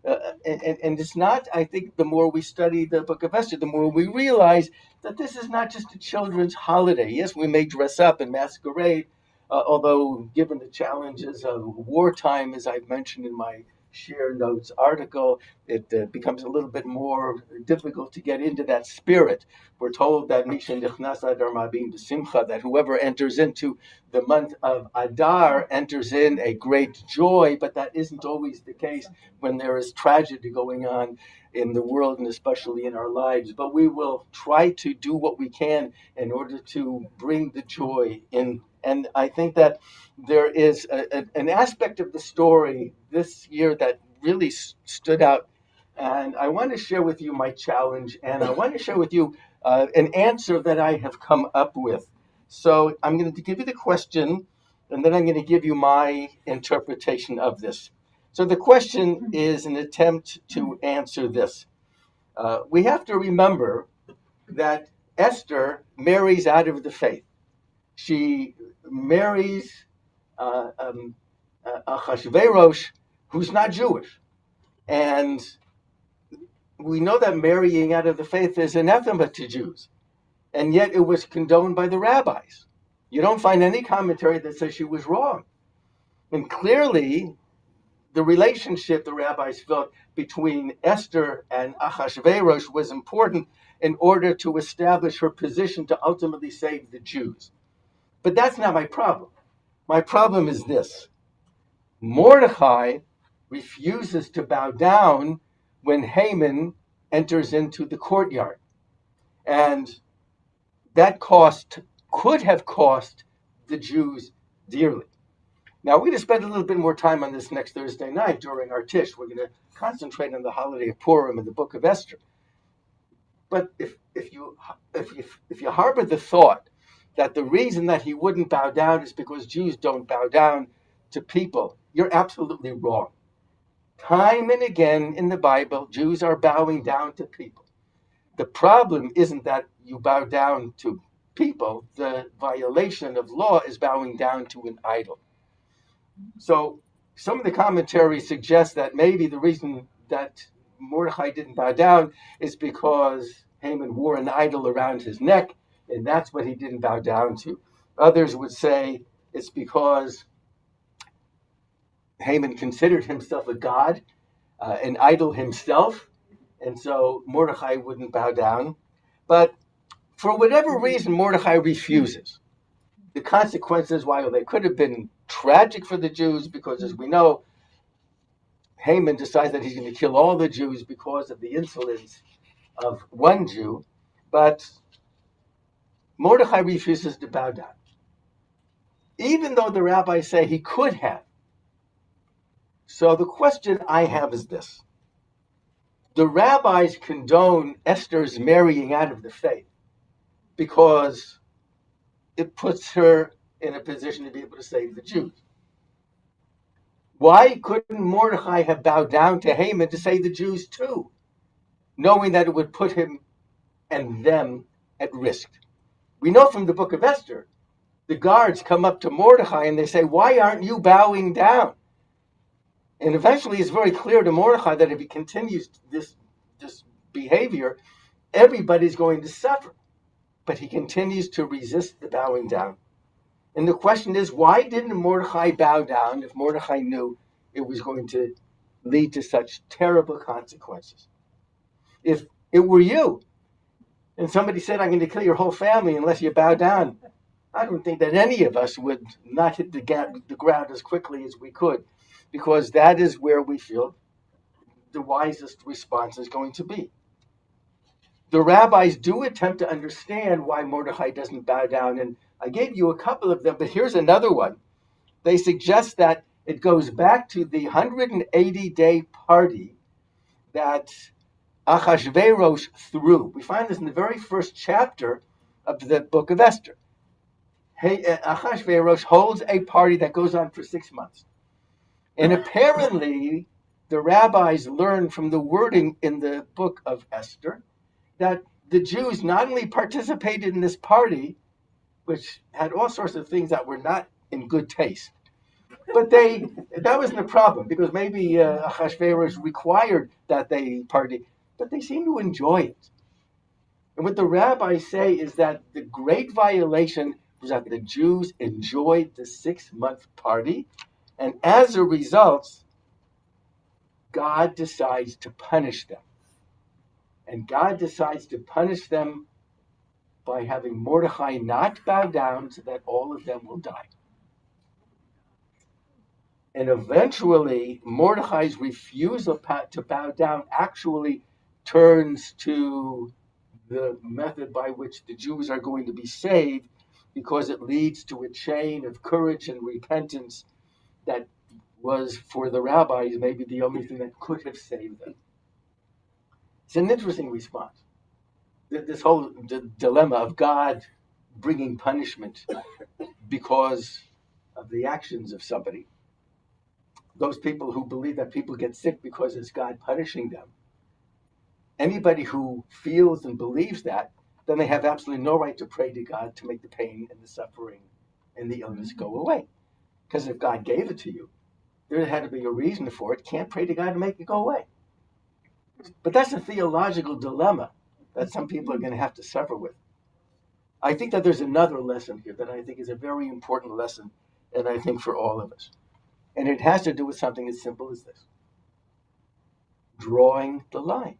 it's not. I think the more we study the book of Esther, the more we realize that this is not just a children's holiday. Yes, we may dress up and masquerade, although given the challenges of wartime, as I've mentioned in my Shir Notes article, it becomes a little bit more difficult to get into that spirit. We're told that Misha Nichnas Adar Mabim B'Simcha, that whoever enters into the month of Adar enters in a great joy, but that isn't always the case when there is tragedy going on in the world and especially in our lives. But we will try to do what we can in order to bring the joy in. And I think that there is an aspect of the story this year that really stood out. And I want to share with you my challenge, and I want to share with you an answer that I have come up with. So I'm going to give you the question, and then I'm going to give you my interpretation of this. So the question is an attempt to answer this. We have to remember that Esther marries out of the faith. She marries Achashverosh, who's not Jewish. And we know that marrying out of the faith is anathema to Jews. And yet it was condoned by the rabbis. You don't find any commentary that says she was wrong. And clearly, the relationship the rabbis felt between Esther and Achashverosh was important in order to establish her position to ultimately save the Jews. But that's not my problem. My problem is this. Mordechai refuses to bow down when Haman enters into the courtyard. And that could have cost the Jews dearly. Now, we're going to spend a little bit more time on this next Thursday night during our Tish. We're going to concentrate on the holiday of Purim and the book of Esther. But if you harbor the thought that the reason that he wouldn't bow down is because Jews don't bow down to people, you're absolutely wrong. Time and again in the Bible, Jews are bowing down to people. The problem isn't that you bow down to people. The violation of law is bowing down to an idol. So some of the commentary suggests that maybe the reason that Mordechai didn't bow down is because Haman wore an idol around his neck, and that's what he didn't bow down to. Others would say it's because Haman considered himself a god, an idol himself, and so Mordechai wouldn't bow down. But for whatever reason, Mordechai refuses. The consequences, while they could have been tragic for the Jews, because as we know, Haman decides that he's going to kill all the Jews because of the insolence of one Jew, but Mordechai refuses to bow down. Even though the rabbis say he could have. So the question I have is this. The rabbis condone Esther's marrying out of the faith because it puts her in a position to be able to save the Jews. Why couldn't Mordechai have bowed down to Haman to save the Jews too, knowing that it would put him and them at risk? We know from the book of Esther, the guards come up to Mordechai and they say, why aren't you bowing down? And eventually it's very clear to Mordechai that if he continues this behavior, everybody's going to suffer. But he continues to resist the bowing down. And the question is, why didn't Mordechai bow down if Mordechai knew it was going to lead to such terrible consequences? If it were you, and somebody said, I'm going to kill your whole family unless you bow down, I don't think that any of us would not hit the ground as quickly as we could, because that is where we feel the wisest response is going to be. The rabbis do attempt to understand why Mordechai doesn't bow down, and I gave you a couple of them, but here's another one. They suggest that it goes back to the 180-day party that Achashverosh threw. We find this in the very first chapter of the book of Esther. Achashverosh holds a party that goes on for 6 months. And apparently, the rabbis learned from the wording in the book of Esther that the Jews not only participated in this party, which had all sorts of things that were not in good taste, but that wasn't the problem, because maybe Achashverosh required that they party, but they seemed to enjoy it. And what the rabbis say is that the great violation was that the Jews enjoyed the 6-month party, and as a result, God decides to punish them. And God decides to punish them by having Mordechai not bow down so that all of them will die. And eventually, Mordechai's refusal to bow down actually turns to the method by which the Jews are going to be saved, because it leads to a chain of courage and repentance that was, for the rabbis, maybe the only thing that could have saved them. It's an interesting response. This whole dilemma of God bringing punishment because of the actions of somebody. Those people who believe that people get sick because it's God punishing them. Anybody who feels and believes that, then they have absolutely no right to pray to God to make the pain and the suffering and the illness go away. Because if God gave it to you, there had to be a reason for it. Can't pray to God to make it go away. But that's a theological dilemma that some people are going to have to suffer with. I think that there's another lesson here that I think is a very important lesson, and I think for all of us. And it has to do with something as simple as this: drawing the line.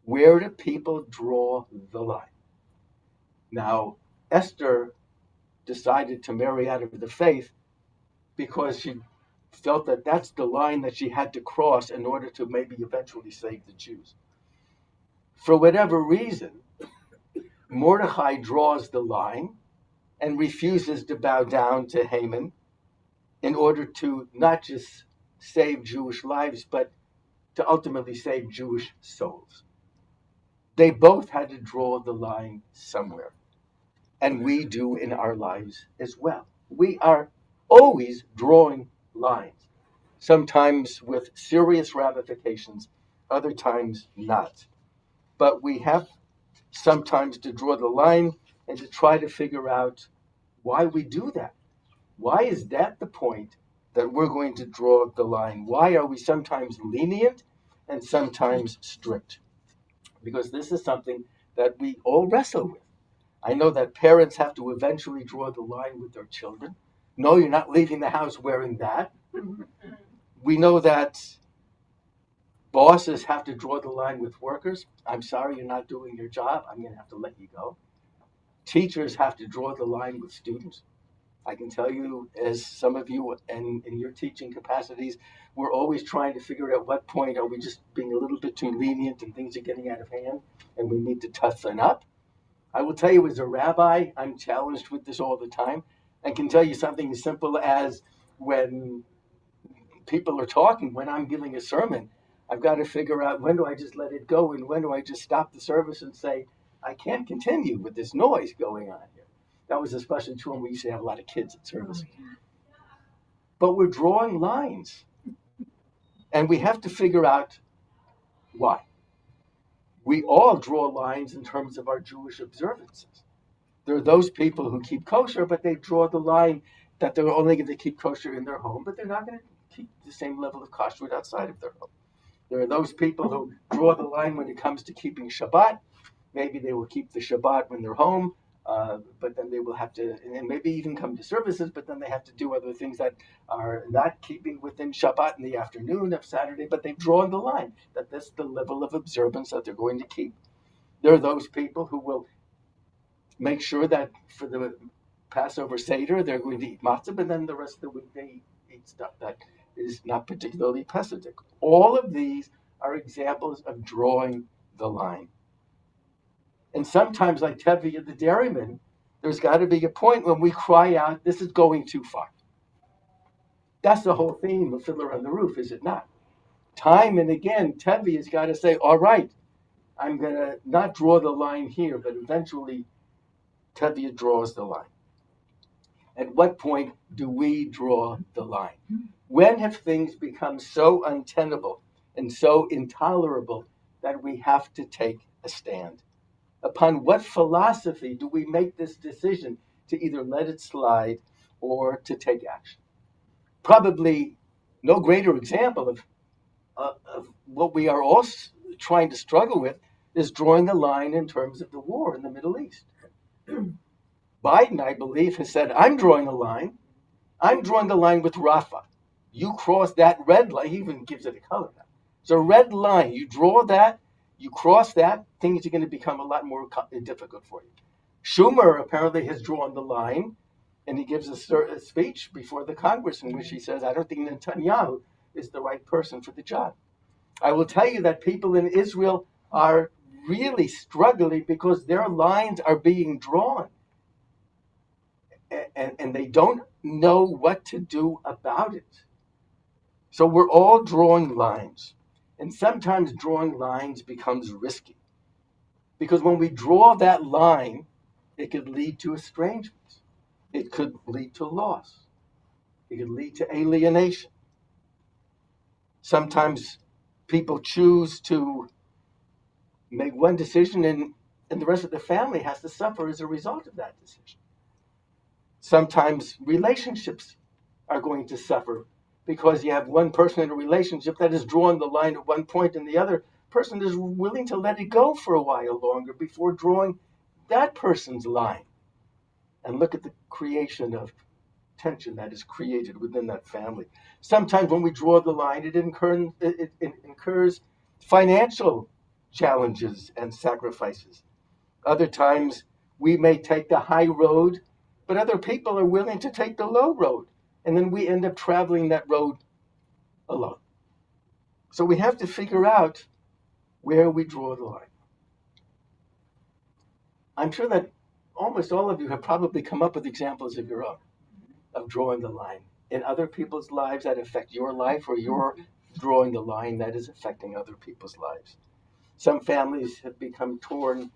Where do people draw the line? Now, Esther decided to marry out of the faith because she felt that that's the line that she had to cross in order to maybe eventually save the Jews. For whatever reason, Mordechai draws the line and refuses to bow down to Haman in order to not just save Jewish lives, but to ultimately save Jewish souls. They both had to draw the line somewhere. And we do in our lives as well. We are always drawing lines, sometimes with serious ramifications, other times not. But we have sometimes to draw the line and to try to figure out why we do that. Why is that the point that we're going to draw the line? Why are we sometimes lenient and sometimes strict? Because this is something that we all wrestle with. I know that parents have to eventually draw the line with their children. No, you're not leaving the house wearing that. We know that bosses have to draw the line with workers. I'm sorry, you're not doing your job. I'm going to have to let you go. Teachers have to draw the line with students. I can tell you, as some of you and in your teaching capacities, we're always trying to figure out at what point are we just being a little bit too lenient and things are getting out of hand and we need to toughen up. I will tell you, as a rabbi, I'm challenged with this all the time. I can tell you something as simple as when people are talking, when I'm giving a sermon, I've got to figure out when do I just let it go and when do I just stop the service and say, I can't continue with this noise going on here. That was especially true when we used to have a lot of kids at service. But we're drawing lines. And we have to figure out why. We all draw lines in terms of our Jewish observances. There are those people who keep kosher, but they draw the line that they're only going to keep kosher in their home, but they're not going to keep the same level of kashrut outside of their home. There are those people who draw the line when it comes to keeping Shabbat. Maybe they will keep the Shabbat when they're home, but then they will have to, and maybe even come to services, but then they have to do other things that are not keeping within Shabbat in the afternoon of Saturday, but they've drawn the line that that's the level of observance that they're going to keep. There are those people who will make sure that for the Passover Seder, they're going to eat matzah, but then the rest of the week they eat stuff that is not particularly Hasidic. All of these are examples of drawing the line. And sometimes, like Tevye the dairyman, there's got to be a point when we cry out, this is going too far. That's the whole theme of Fiddler on the Roof, is it not? Time and again, Tevye has got to say, all right, I'm going to not draw the line here, but eventually Tevye draws the line. At what point do we draw the line? When have things become so untenable and so intolerable that we have to take a stand? Upon what philosophy do we make this decision to either let it slide or to take action? Probably no greater example of what we are all trying to struggle with is drawing a line in terms of the war in the Middle East. Biden, I believe, has said, I'm drawing a line. I'm drawing the line with Rafah. You cross that red line. He even gives it a color now. It's a red line. You draw that, you cross that, things are going to become a lot more difficult for you. Schumer apparently has drawn the line, and he gives a speech before the Congress in which he says, I don't think Netanyahu is the right person for the job. I will tell you that people in Israel are really struggling because their lines are being drawn, and they don't know what to do about it. So we're all drawing lines, and sometimes drawing lines becomes risky, because when we draw that line, it could lead to estrangement, it could lead to loss, it could lead to alienation. Sometimes people choose to make one decision, and the rest of the family has to suffer as a result of that decision. Sometimes relationships are going to suffer because you have one person in a relationship that has drawn the line at one point, and the other person is willing to let it go for a while longer before drawing that person's line. And look at the creation of tension that is created within that family. Sometimes when we draw the line, it incurs financial challenges and sacrifices. Other times we may take the high road, but other people are willing to take the low road. And then we end up traveling that road alone. So we have to figure out where we draw the line. I'm sure that almost all of you have probably come up with examples of your own, of drawing the line in other people's lives that affect your life, or you're drawing the line that is affecting other people's lives. Some families have become torn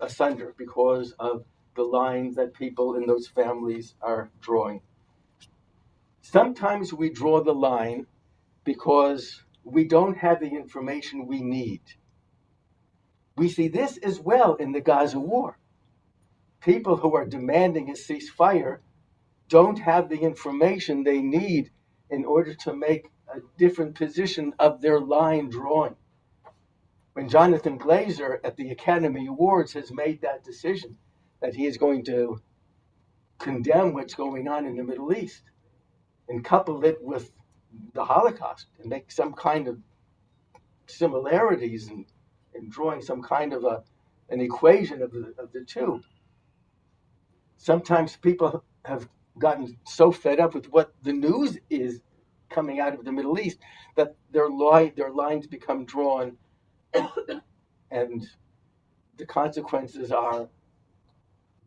asunder because of the lines that people in those families are drawing. Sometimes we draw the line because we don't have the information we need. We see this as well in the Gaza war. People who are demanding a ceasefire don't have the information they need in order to make a different position of their line drawing. When Jonathan Glazer at the Academy Awards has made that decision that he is going to condemn what's going on in the Middle East and couple it with the Holocaust and make some kind of similarities and drawing some kind of an equation of the two. Sometimes people have gotten so fed up with what the news is coming out of the Middle East that their lines become drawn, and the consequences are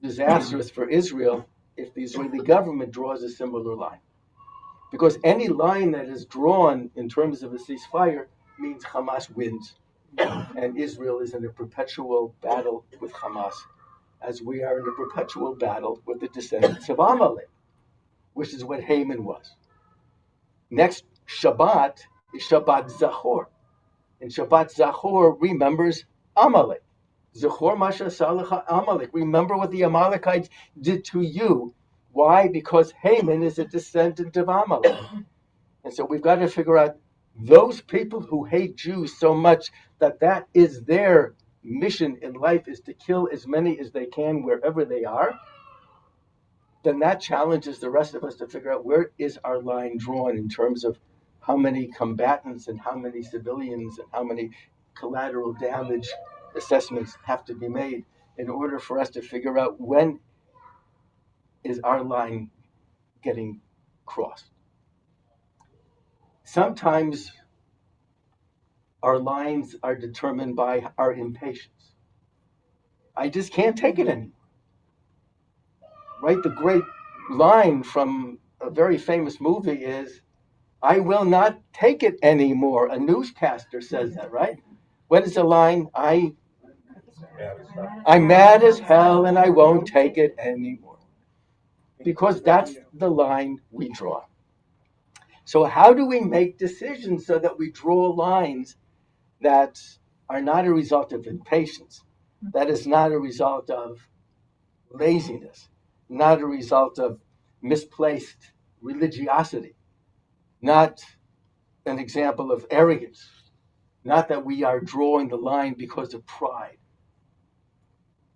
disastrous for Israel if the Israeli government draws a similar line. Because any line that is drawn in terms of a ceasefire means Hamas wins, and Israel is in a perpetual battle with Hamas, as we are in a perpetual battle with the descendants of Amalek, which is what Haman was. Next Shabbat is Shabbat Zachor, and Shabbat Zachor remembers Amalek. Zachor Masha Salacha Amalek. Remember what the Amalekites did to you. Why? Because Haman is a descendant of Amalek. And so we've got to figure out those people who hate Jews so much that is their mission in life, is to kill as many as they can wherever they are. Then that challenges the rest of us to figure out where is our line drawn in terms of how many combatants and how many civilians and how many collateral damage assessments have to be made in order for us to figure out when is our line getting crossed. Sometimes our lines are determined by our impatience. I just can't take it anymore. Right? The great line from a very famous movie is, I will not take it anymore. A newscaster says that, right? What is the line? I'm mad as hell and I won't take it anymore. Because that's the line we draw. So how do we make decisions so that we draw lines that are not a result of impatience, that is not a result of laziness, not a result of misplaced religiosity, not an example of arrogance, not that we are drawing the line because of pride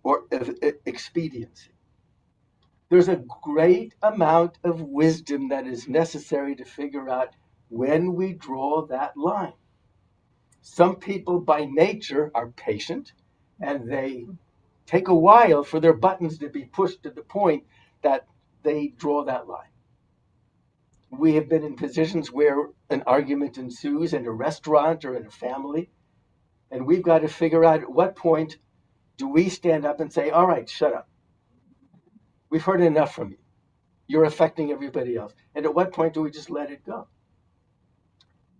or of expediency. There's a great amount of wisdom that is necessary to figure out when we draw that line. Some people by nature are patient and they take a while for their buttons to be pushed to the point that they draw that line. We have been in positions where an argument ensues in a restaurant or in a family, and we've got to figure out at what point do we stand up and say, all right, shut up. We've heard enough from you. You're affecting everybody else. And at what point do we just let it go?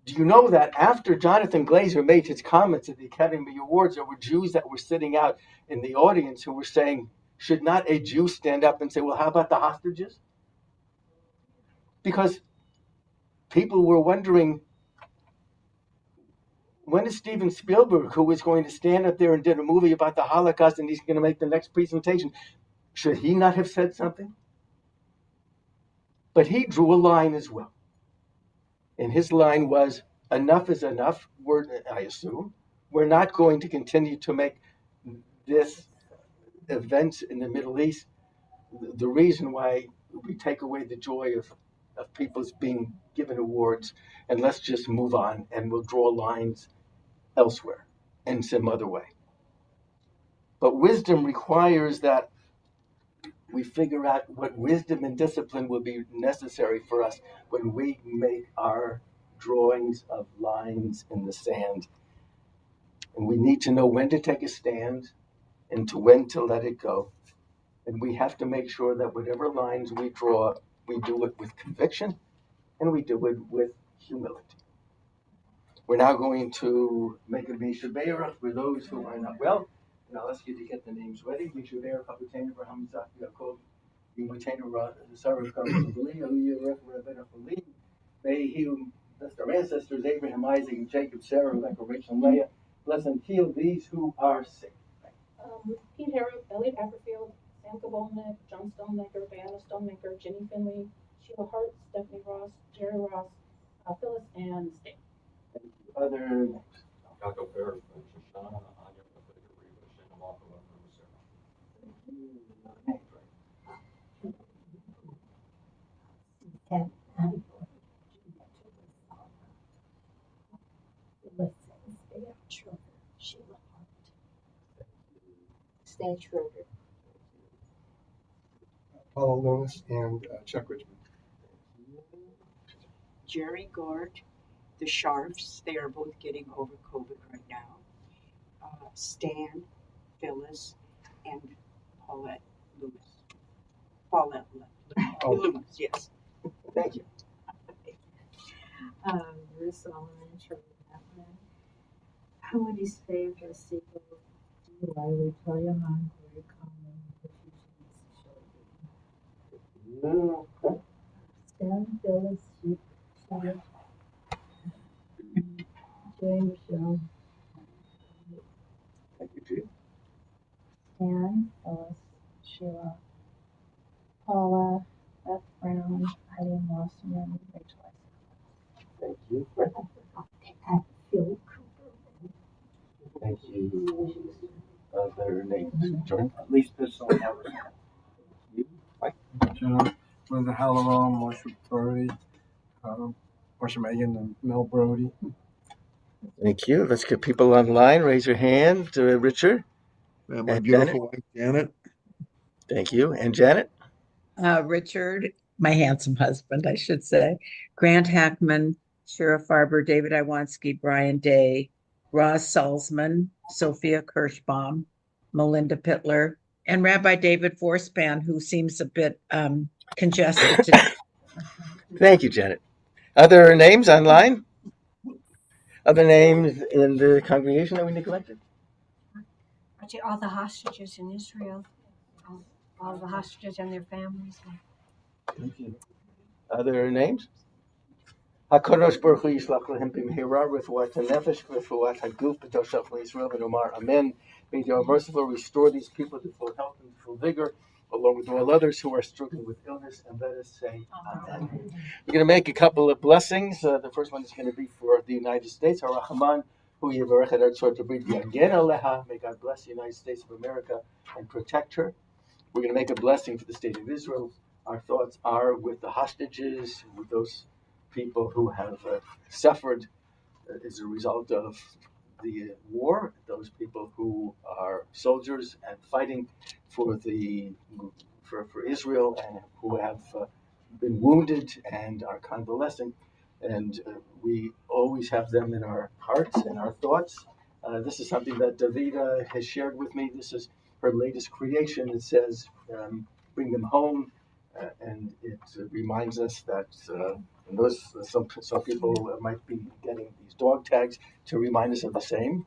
Do you know that after Jonathan Glazer made his comments at the Academy Awards, there were Jews that were sitting out in the audience who were saying, should not a Jew stand up and say, well, how about the hostages? Because people were wondering, when is Steven Spielberg, who was going to stand up there and did a movie about the Holocaust and he's going to make the next presentation, should he not have said something? But he drew a line as well. And his line was, enough is enough, I assume. We're not going to continue to make this events in the Middle East the reason why we take away the joy of people's being given awards, and let's just move on and we'll draw lines elsewhere in some other way. But wisdom requires that we figure out what wisdom and discipline will be necessary for us when we make our drawings of lines in the sand. And we need to know when to take a stand and to when to let it go. And we have to make sure that whatever lines we draw, we do it with conviction and we do it with humility. We're now going to make a Misha Be'erach for those who are not well. And I'll ask you to get the names ready. Misha Be'erach, Kapitenu, Abraham, Isaac, Yaakov, Yimotenu, Sarah, may he who blessed our ancestors, Abraham, Isaac, and Jacob, Sarah, Rebecca, Rachel, and Leah, bless and heal these who are sick. Pete Harrop, Elliot Ackerfield, Sam Kabolnik, John Stonemaker, Diana Stonemaker, Jenny Finley, Sheila Hart, Stephanie Ross, Jerry Ross, Phyllis, and Stan. Other names. Yaakov Bear, Shoshana, Anya, Reba, Shannon, Malcolm, and Stan Schroeder. Paula Loomis and Chuck Richmond. Jerry Gord, the Sharps, they are both getting over COVID right now. Stan, Phyllis, and Paulette Loomis. Paulette Loomis, yes. Thank you. Bruce Solomon, Shirley Batman, Wendy's favorite sequel, Riley, Talia Han, Gloria Common, Stan, Phyllis, Sheila, Jay, Michelle, Thank you, Chief. Stan, Phyllis, Sheila, Paula, Beth Brown, Eileen Wasserman, Rachel. Thank you. Phil Thank you. Other names. Jordan. At least this will never. Linda Halloran, Marshall Brody, Marcia Megan, and Mel Brody. Thank you. Let's get people online. Raise your hand, Richard. And my And beautiful wife, Janet. Thank you. And Janet? Richard, my handsome husband, I should say, Grant Hackman, Sheriff Farber, David Iwanski, Brian Day, Ross Salzman, Sophia Kirschbaum, Melinda Pittler, and Rabbi David Forspan, who seems a bit congested today. Thank you, Janet. Other names online? Other names in the congregation that we neglected? All the hostages in Israel, all the hostages and their families. Thank you. Other names? HaKadosh Baruch Hu Yishlach Lehem B'mehira Refuat HaNefesh Refuat HaGuf B'Toshach L'Yisrael V'Nomar Amen. May the merciful restore these people to full health and full vigor, along with all others who are struggling with illness, and let us say Amen. We're going to make a couple of blessings. The first one is going to be for the United States. Harachaman Hu Yivarech Et Artzot Habrit V'Yagen Aleha. May God bless the United States of America and protect her. We're going to make a blessing for the state of Israel. Our thoughts are with the hostages, with those people who have suffered as a result of the war, those people who are soldiers and fighting for Israel and who have been wounded and are convalescing. And we always have them in our hearts and our thoughts. This is something that Davida has shared with me. This is her latest creation. It says, bring them home. And it reminds us that some people might be getting these dog tags to remind us of the same.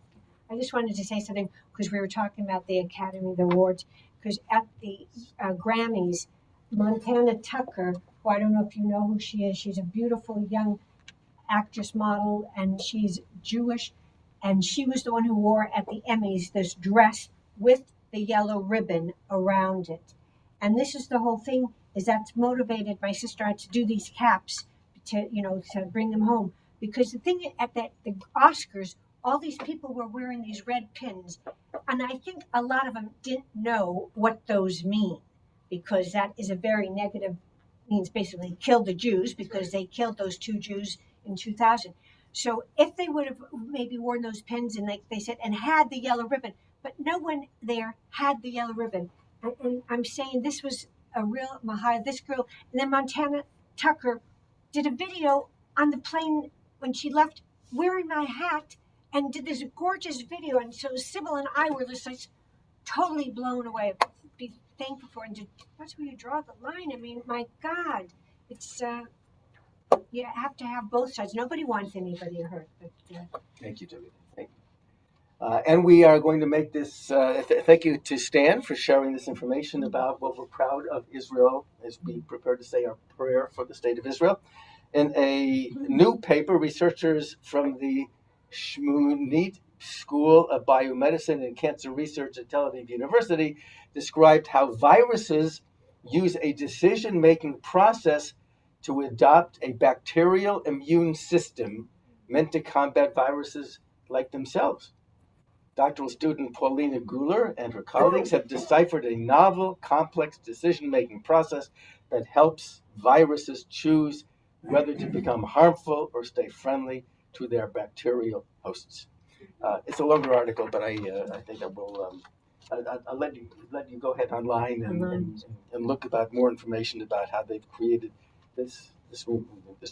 I just wanted to say something because we were talking about the Academy, the awards, because at the Grammys, Montana Tucker, who I don't know if you know who she is, she's a beautiful young actress model and she's Jewish, and she was the one who wore at the Emmys this dress with the yellow ribbon around it. And this is the whole thing, is that's motivated my sister to do these caps to bring them home. Because the thing at the Oscars, all these people were wearing these red pins, and I think a lot of them didn't know what those mean, because that is a very negative, means basically kill the Jews, because they killed those 2 Jews in 2000. So if they would have maybe worn those pins and like they said, and had the yellow ribbon, but no one there had the yellow ribbon. And I'm saying this was a real Mahai, this girl. And then Montana Tucker did a video on the plane when she left wearing my hat and did this gorgeous video. And so Sybil and I were just like totally blown away. Be thankful for it. And that's where you draw the line. I mean, my God, it's you have to have both sides. Nobody wants anybody hurt. But Thank you, David. Thank you. And we are going to make this, thank you to Stan for sharing this information about what we're proud of Israel as we prepare to say our prayer for the state of Israel. In a new paper, researchers from the Shmunit School of Biomedicine and Cancer Research at Tel Aviv University described how viruses use a decision-making process to adopt a bacterial immune system meant to combat viruses like themselves. Doctoral student Paulina Guler and her colleagues have deciphered a novel, complex decision-making process that helps viruses choose whether to become harmful or stay friendly to their bacterial hosts. It's a longer article, but I think I will. I'll let you go ahead online and look about more information about how they've created this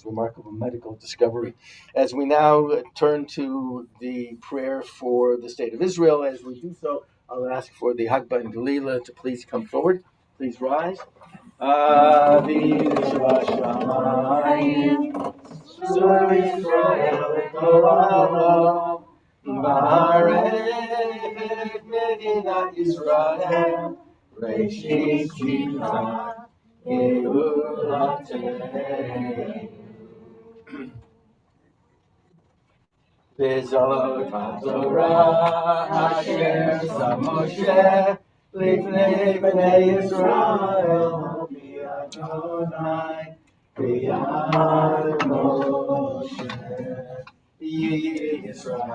remarkable medical discovery. As we now turn to the prayer for the state of Israel, as we do so, I'll ask for the Hagba and Galila to please come forward. Please rise. Aviv Shashamayim, Sur Yisrael Torah, Ba'arei Medinat Israel, Reshit Tzivah, Geulatenu. Bezot HaTorah Asher Sam Moshe Lifnei Bnei Yisrael Mi'Adonai B'Yad Moshe Yisrael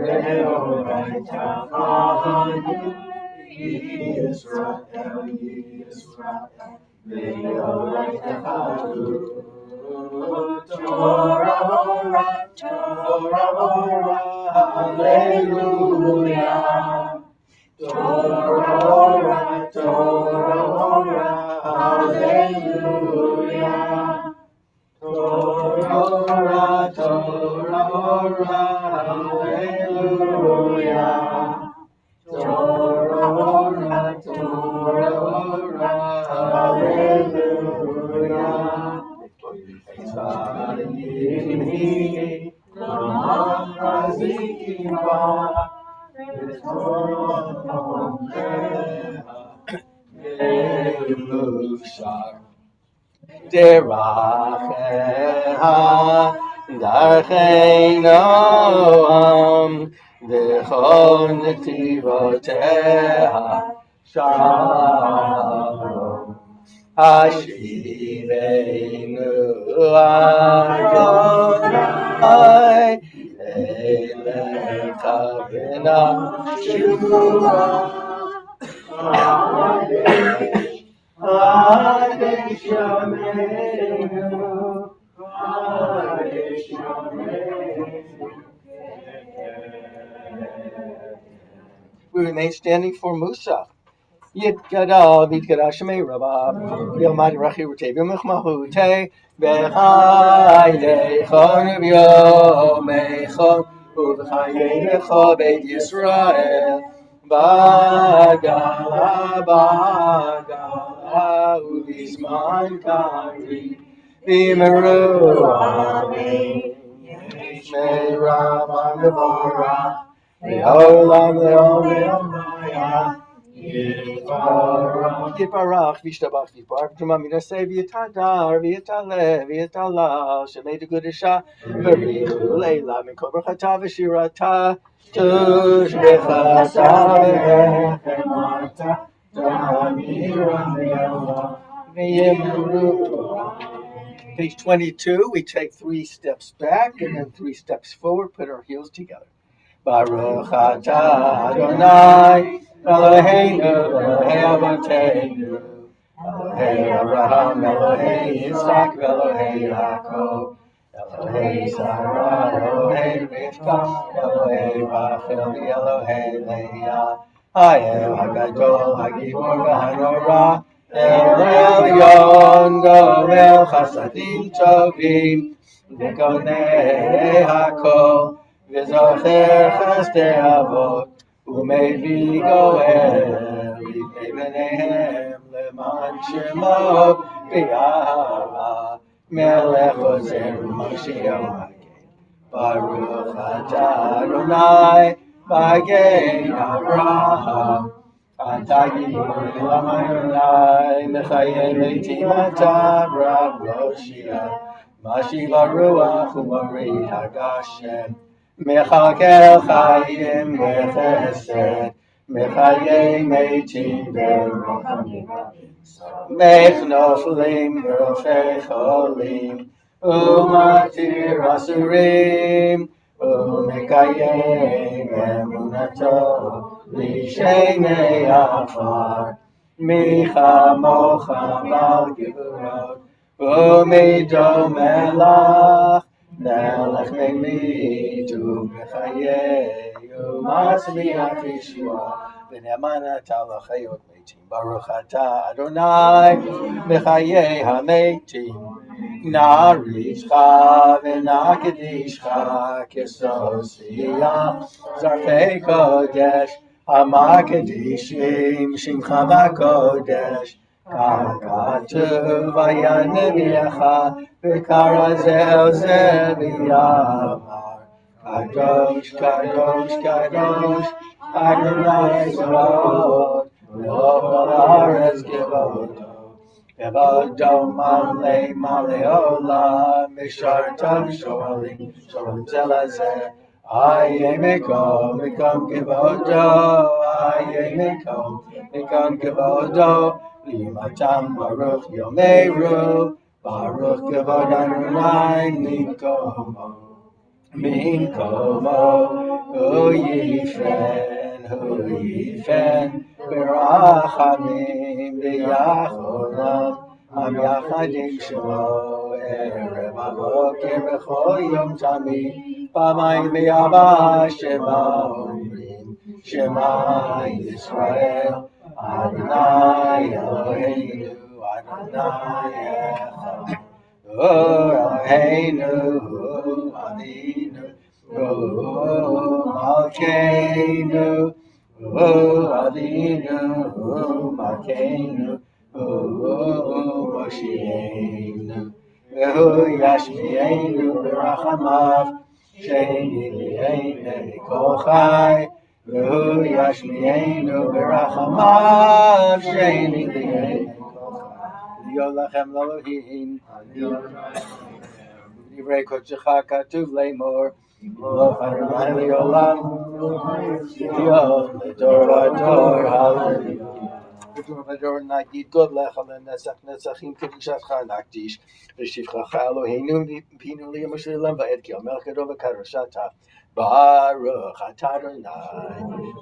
Re'oraita Yisrael Re'oraita Torah, hallelujah. Torah, hallelujah. Torah, hallelujah. Torah, hallelujah. Tzaddik l'machzikim b'torah me'ushar. דרכיה דרכי נועם וכל נתיבותיה שלום. השיבנו אדוני אליך ונשובה עד ישמענו עד ישמענו. We remain standing for Musa. Yitgadal Vidgada Shemei Rabba Yomad Rachi Rute Vimachmahute Bechaye Chon Yomechon Uvachaye Lecho Beit Yisrael Bagala Bagala Uvizman Kari Vimeru Amin Yishmei Rabba Mevorah Leolam Leolam Maya Yiparach, Vishtabach, Yiparach, Jumamina say, Vietadar, Vietale, Vietala, Shemay Gudisha, Verihu, Leila, Mikobrachata, Vishirata, Tush, Bechata, Vechemata, Tamira, Page 22, we take 3 steps back and then 3 steps forward, put our heels together. Baruch atah Adonai Eloheinu Elohei Avotenu Elohei Abraham Elohei Yitzchak Elohei Yaakov Elohei Sarah Elohei Rivka Elohei Rachel Elohei Leah Hayel HaGadol HaGibor VaHaNorah El Elyon Gomel Chasadim Tovim V'Konei HaKol V'zocher chesdei avot u'mevii goel livnei bneihem leman shemo b'yahava melech ozer u'mashiach magen Baruch atah Adonai magen Avraham atah gibor elam Adonai mechayei metim atah Rav Loshia Mashiva Ruach u'Morid HaGashem Mechakel Chayim Bechesed Mechayei Meitim Berachamim Mech Noflim Rofei Cholim U'Matir Asurim U'Mekayem Emunato Lishenei Afar Micha Mocha Bal Gevurot U'Midom Melach Melech Memitu Mechayehu Masmiach Yeshua V'ne'emanat Alachayot Meitim Baruch atah Adonai Mechayei HaMeitim Na'arichcha v'na'kedishcha Kesosiyah Zarfei Kodesh HaMakedishim Shimcha HaKodesh Katuv Vayaneviacha V'karazel ze v'yamar Kadosh, Kadosh, Kadosh Adonai Zevot V'chol haaretz Kevodo Kevodo Malei Malei Olam Mishartav Shoalim Shalom Zelazeh Aye Mekom Mekom Kevodo Aye Mekom Mekom Kevodo Limatam Baruch Yomeru Baruch Kevod Adonai Minkomo Hu Yifen Berachamim V'Yacholam Am Yachadim Shemo Erev Aboker B'chol Yom Tamid Pamayim B'Yama Shema Omrim Shema Yisrael Adonai Eloheinu Adonai Echad Eloheinu Avinu Malkeinu Avinu Malkeinu Moshienu Yashmienu Berachamav Sheini Li'enei Kol Chai Yashmienu Berachamav Sheini Li'enei Kol Chai Yolachem Elohim. Divrei Kodesh katuv lemor. Lo Adonai leolam. Ledor vador. Hallelujah. Vador nagid godlech netzach netzachim kedushatcha nakdish. V'shivchacha Eloheinu pinu liyamashir lam va'ed ki omelech gadol v'kadoshata. Baruch atah Adonai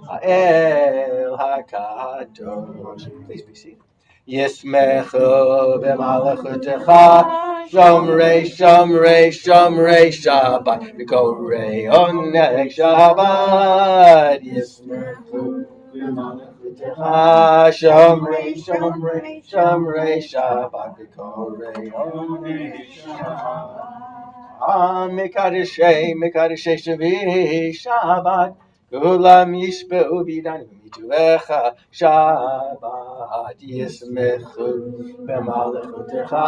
ha'el hakadosh. Please be seated. Yismechu b'malachutecha Shomrei Shomrei Shomrei Shabbat V'korei oneg Shabbat Yismechu b'malachutecha Shomrei Shomrei Shomrei Shabbat V'korei oneg Shabbat Mekadeshei Mekadeshei Shavi Shabbat Kulam yishbeu b'idanu mituvecha Shabbat yismechu b'malachutecha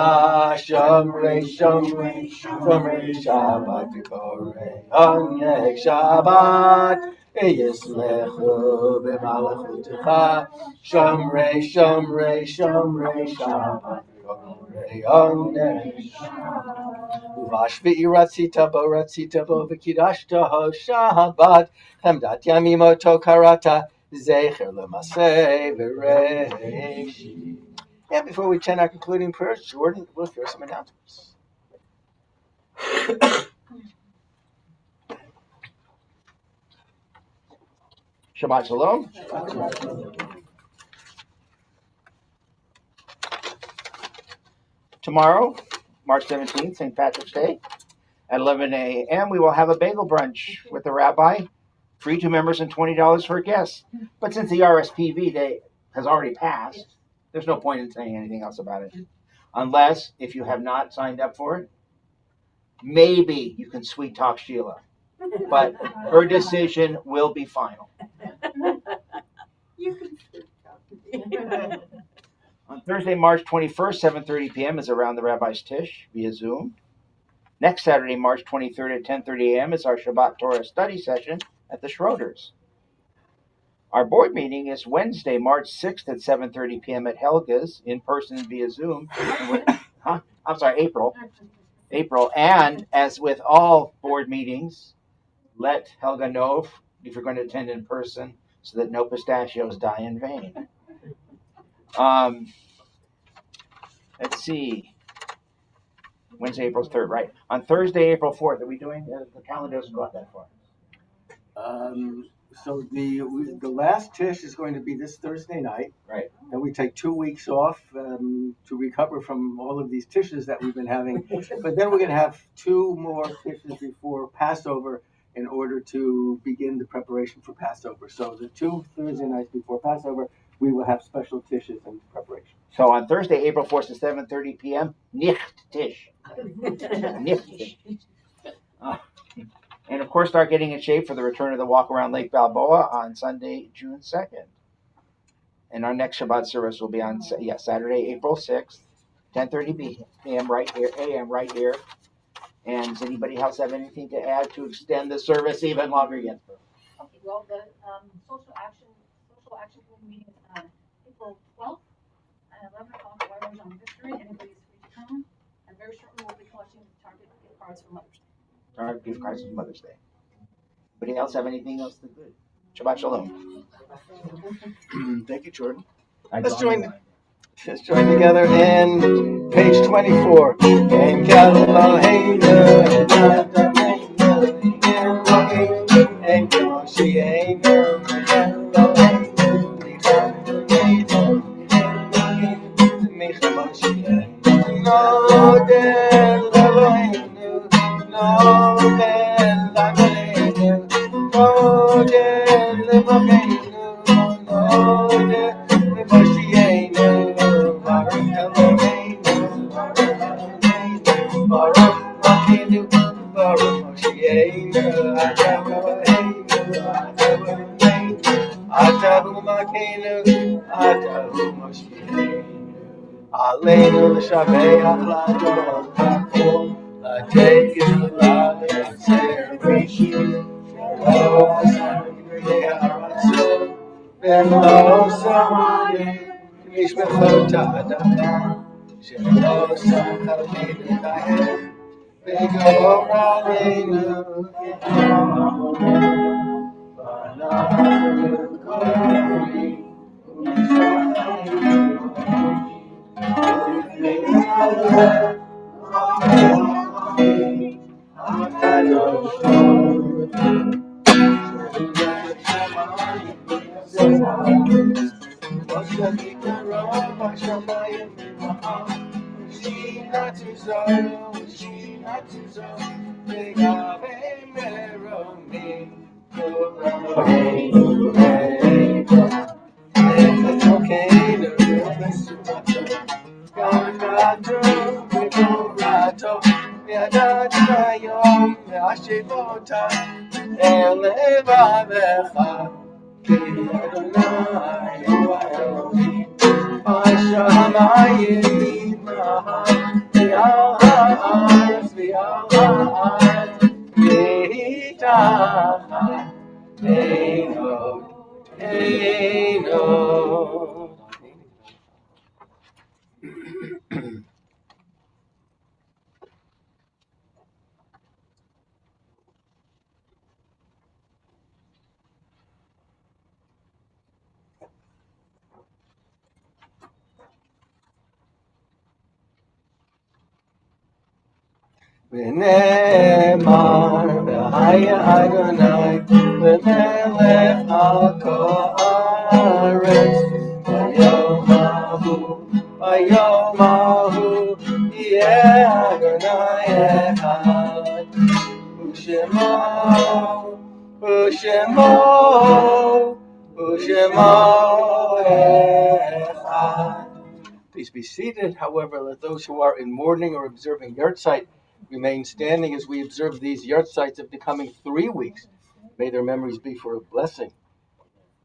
Shomrei Shomrei Shomrei Shabbat v'korei oneg Shabbat yismechu b'malachutecha Shomrei Shomrei Shomrei Shabbat v'korei oneg Shabbat Uvashvi ratzita bo v'kidashta ho Shabbat Chemdat yamimo tokarata zecher lemaseh v'reishi. And before we chant our concluding prayers, Jordan will share some announcements. Shabbat shalom. Tomorrow, March 17th, St. Patrick's Day, at 11 a.m., we will have a bagel brunch with the rabbi, free to members and $20 for guests. But since the RSPB day has already passed, there's no point in saying anything else about it. Unless, if you have not signed up for it, maybe you can sweet talk Sheila. But her decision will be final. You can sweet talk. On Thursday, March 21st, 7:30 p.m. is Around the Rabbi's Tish via Zoom. Next Saturday, March 23rd at 10:30 a.m. is our Shabbat Torah study session at the Schroeder's. Our board meeting is Wednesday, March 6th at 7:30 p.m. at Helga's, in person via Zoom. April. And as with all board meetings, let Helga know if you're going to attend in person so that no pistachios die in vain. Let's see. Wednesday, April 3rd, right. On Thursday, April 4th, are we doing? The calendar doesn't go out that far. So the last Tish is going to be this Thursday night. Right. Then we take 2 weeks off to recover from all of these Tishes that we've been having. But then we're going to have 2 more Tishes before Passover in order to begin the preparation for Passover. So the 2 Thursday nights before Passover, we will have special Tishes in preparation. So on Thursday, April 4th at 7:30 p.m., Nicht Tish. Nicht Tish. And of course, start getting in shape for the return of the walk around Lake Balboa on Sunday, June 2nd. And our next Shabbat service will be on Saturday, April 6th, 10:30 p.m. right here. And does anybody else have anything to add to extend the service even longer yet? Okay, well, the social action committee meeting is on April 12th at 11 o'clock, White on Victory. Anybody's free to come. And very shortly we'll be collecting Target gift cards for Mother's Day. Target gift cards for Mother's Day. Anybody else have anything else to do? Shabbat shalom. Thank you, Jordan. Let's join together in page 24. And Aleinu l'shabeach l'adon l'kol l'tekel l'atzer rishis lo asarei haratzon v'lo samani mishmechot ha'adam שלא שכחתי לקיים, וגאור עלינו ואנחנו קוראים ומשחקים ונאמר והיה אדוני למלך על כל הארץ ביום ההוא יהיה אדוני אחד ושמו אחד. Please be seated. However, let those who are in mourning or observing yahrzeit remain standing as we observe these yahrzeits of the coming 3 weeks. May their memories be for a blessing.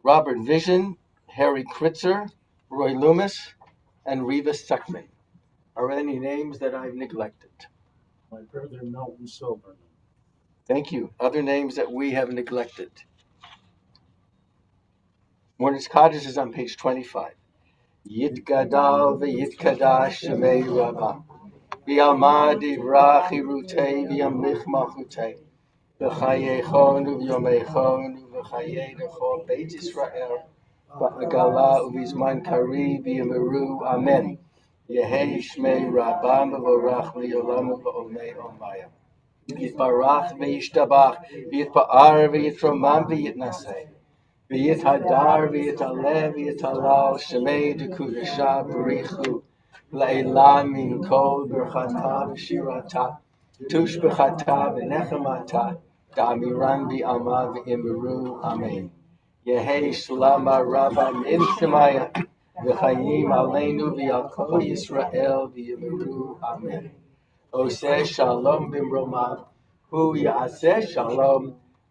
Robert Vision, Harry Kritzer, Roy Loomis, and Reva Suckman. Are any names that I've neglected? My brother Melton Silverman. Thank you. Other names that we have neglected. Mourner's Kaddish is on page 25. Yitgadal v'yitkadash shemei Rabbah. V'yalmad yivrach hirutei v'yamlich malchutei. V'chayechon u'vyomechon u'v'chayei l'chol Beit Yisrael. V'agala u'vizman kari v'yamiru. Amen. Yehei shmei Rabbah v'vorach li'olam v'omei omaya. Yitbarach v'yishtabach v'yitpa'ar v'yitromam v'yitnaseh. V'yithadar v'yitalev v'yitalal shemei dekudasha b'richu le'ela min kol berchata v'shirata tushbechata v'nechamata da'amiran v'ama v'imiru. Amen. Yehei shlama rabba min shemaya v'chayim aleinu v'yal kol Yisrael v'yimiru. Amen. Oseh shalom b'mromav hu ya'aseh shalom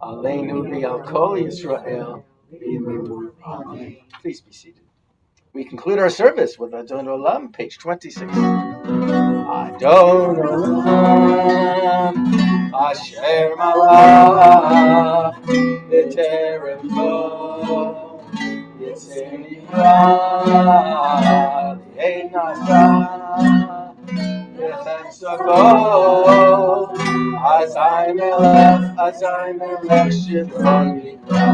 aleinu v'yal kol Yisrael. Please be seated. We conclude our service with Adon Olam, page 26. Adon Olam, Asher Malach, B'terem Kol, Yitzir Nivra, L'Eid Nasa, V'Chetzako, Azai Melech Shivron Mikra.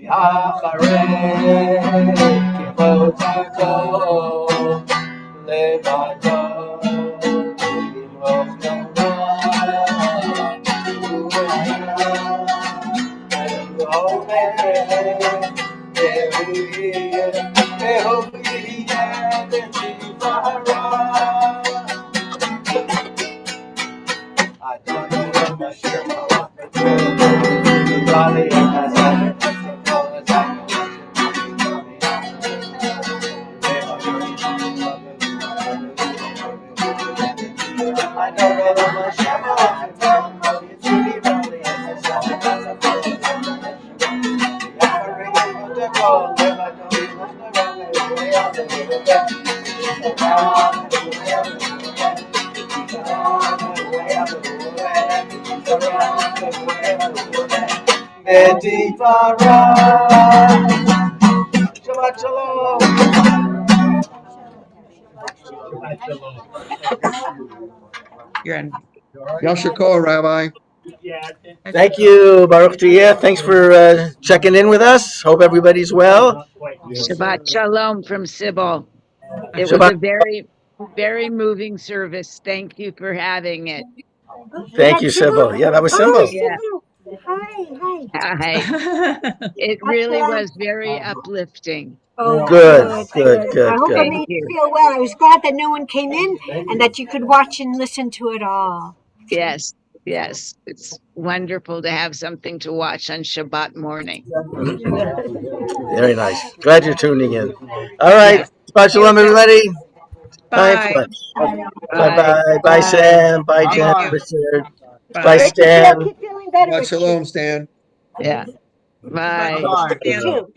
V'acharei kivotako levado imroch nora Shabbat shalom. You're on. Yasher Kol, Rabbi. Thank you, Baruch Tiyeh. Thanks for checking in with us. Hope everybody's well. Shabbat Shalom from Sybil. It was Shabbat. a very, very moving service. Thank you for having it. Thank you, Sybil. Yeah, that was Oh, Sybil. Yeah. Sybil. Hi. Hi. It really was very uplifting. Oh, Good. I hope it Thank made you you. feel well. I was glad that no one came in and that you could watch and listen to it all. Yes, yes. It's wonderful to have something to watch on Shabbat morning. Very nice. Glad you're tuning in. All right. Yeah. Shabbat Shalom, everybody. Time Bye. for lunch. Bye. Bye. Bye, Sam. Bye, Thank Jen. you. Richard. Bye, Bye. Richard, Stan. keep feeling better, Shabbat Richard. Shalom, Stan. Yeah. Bye. Bye. You Stan. too.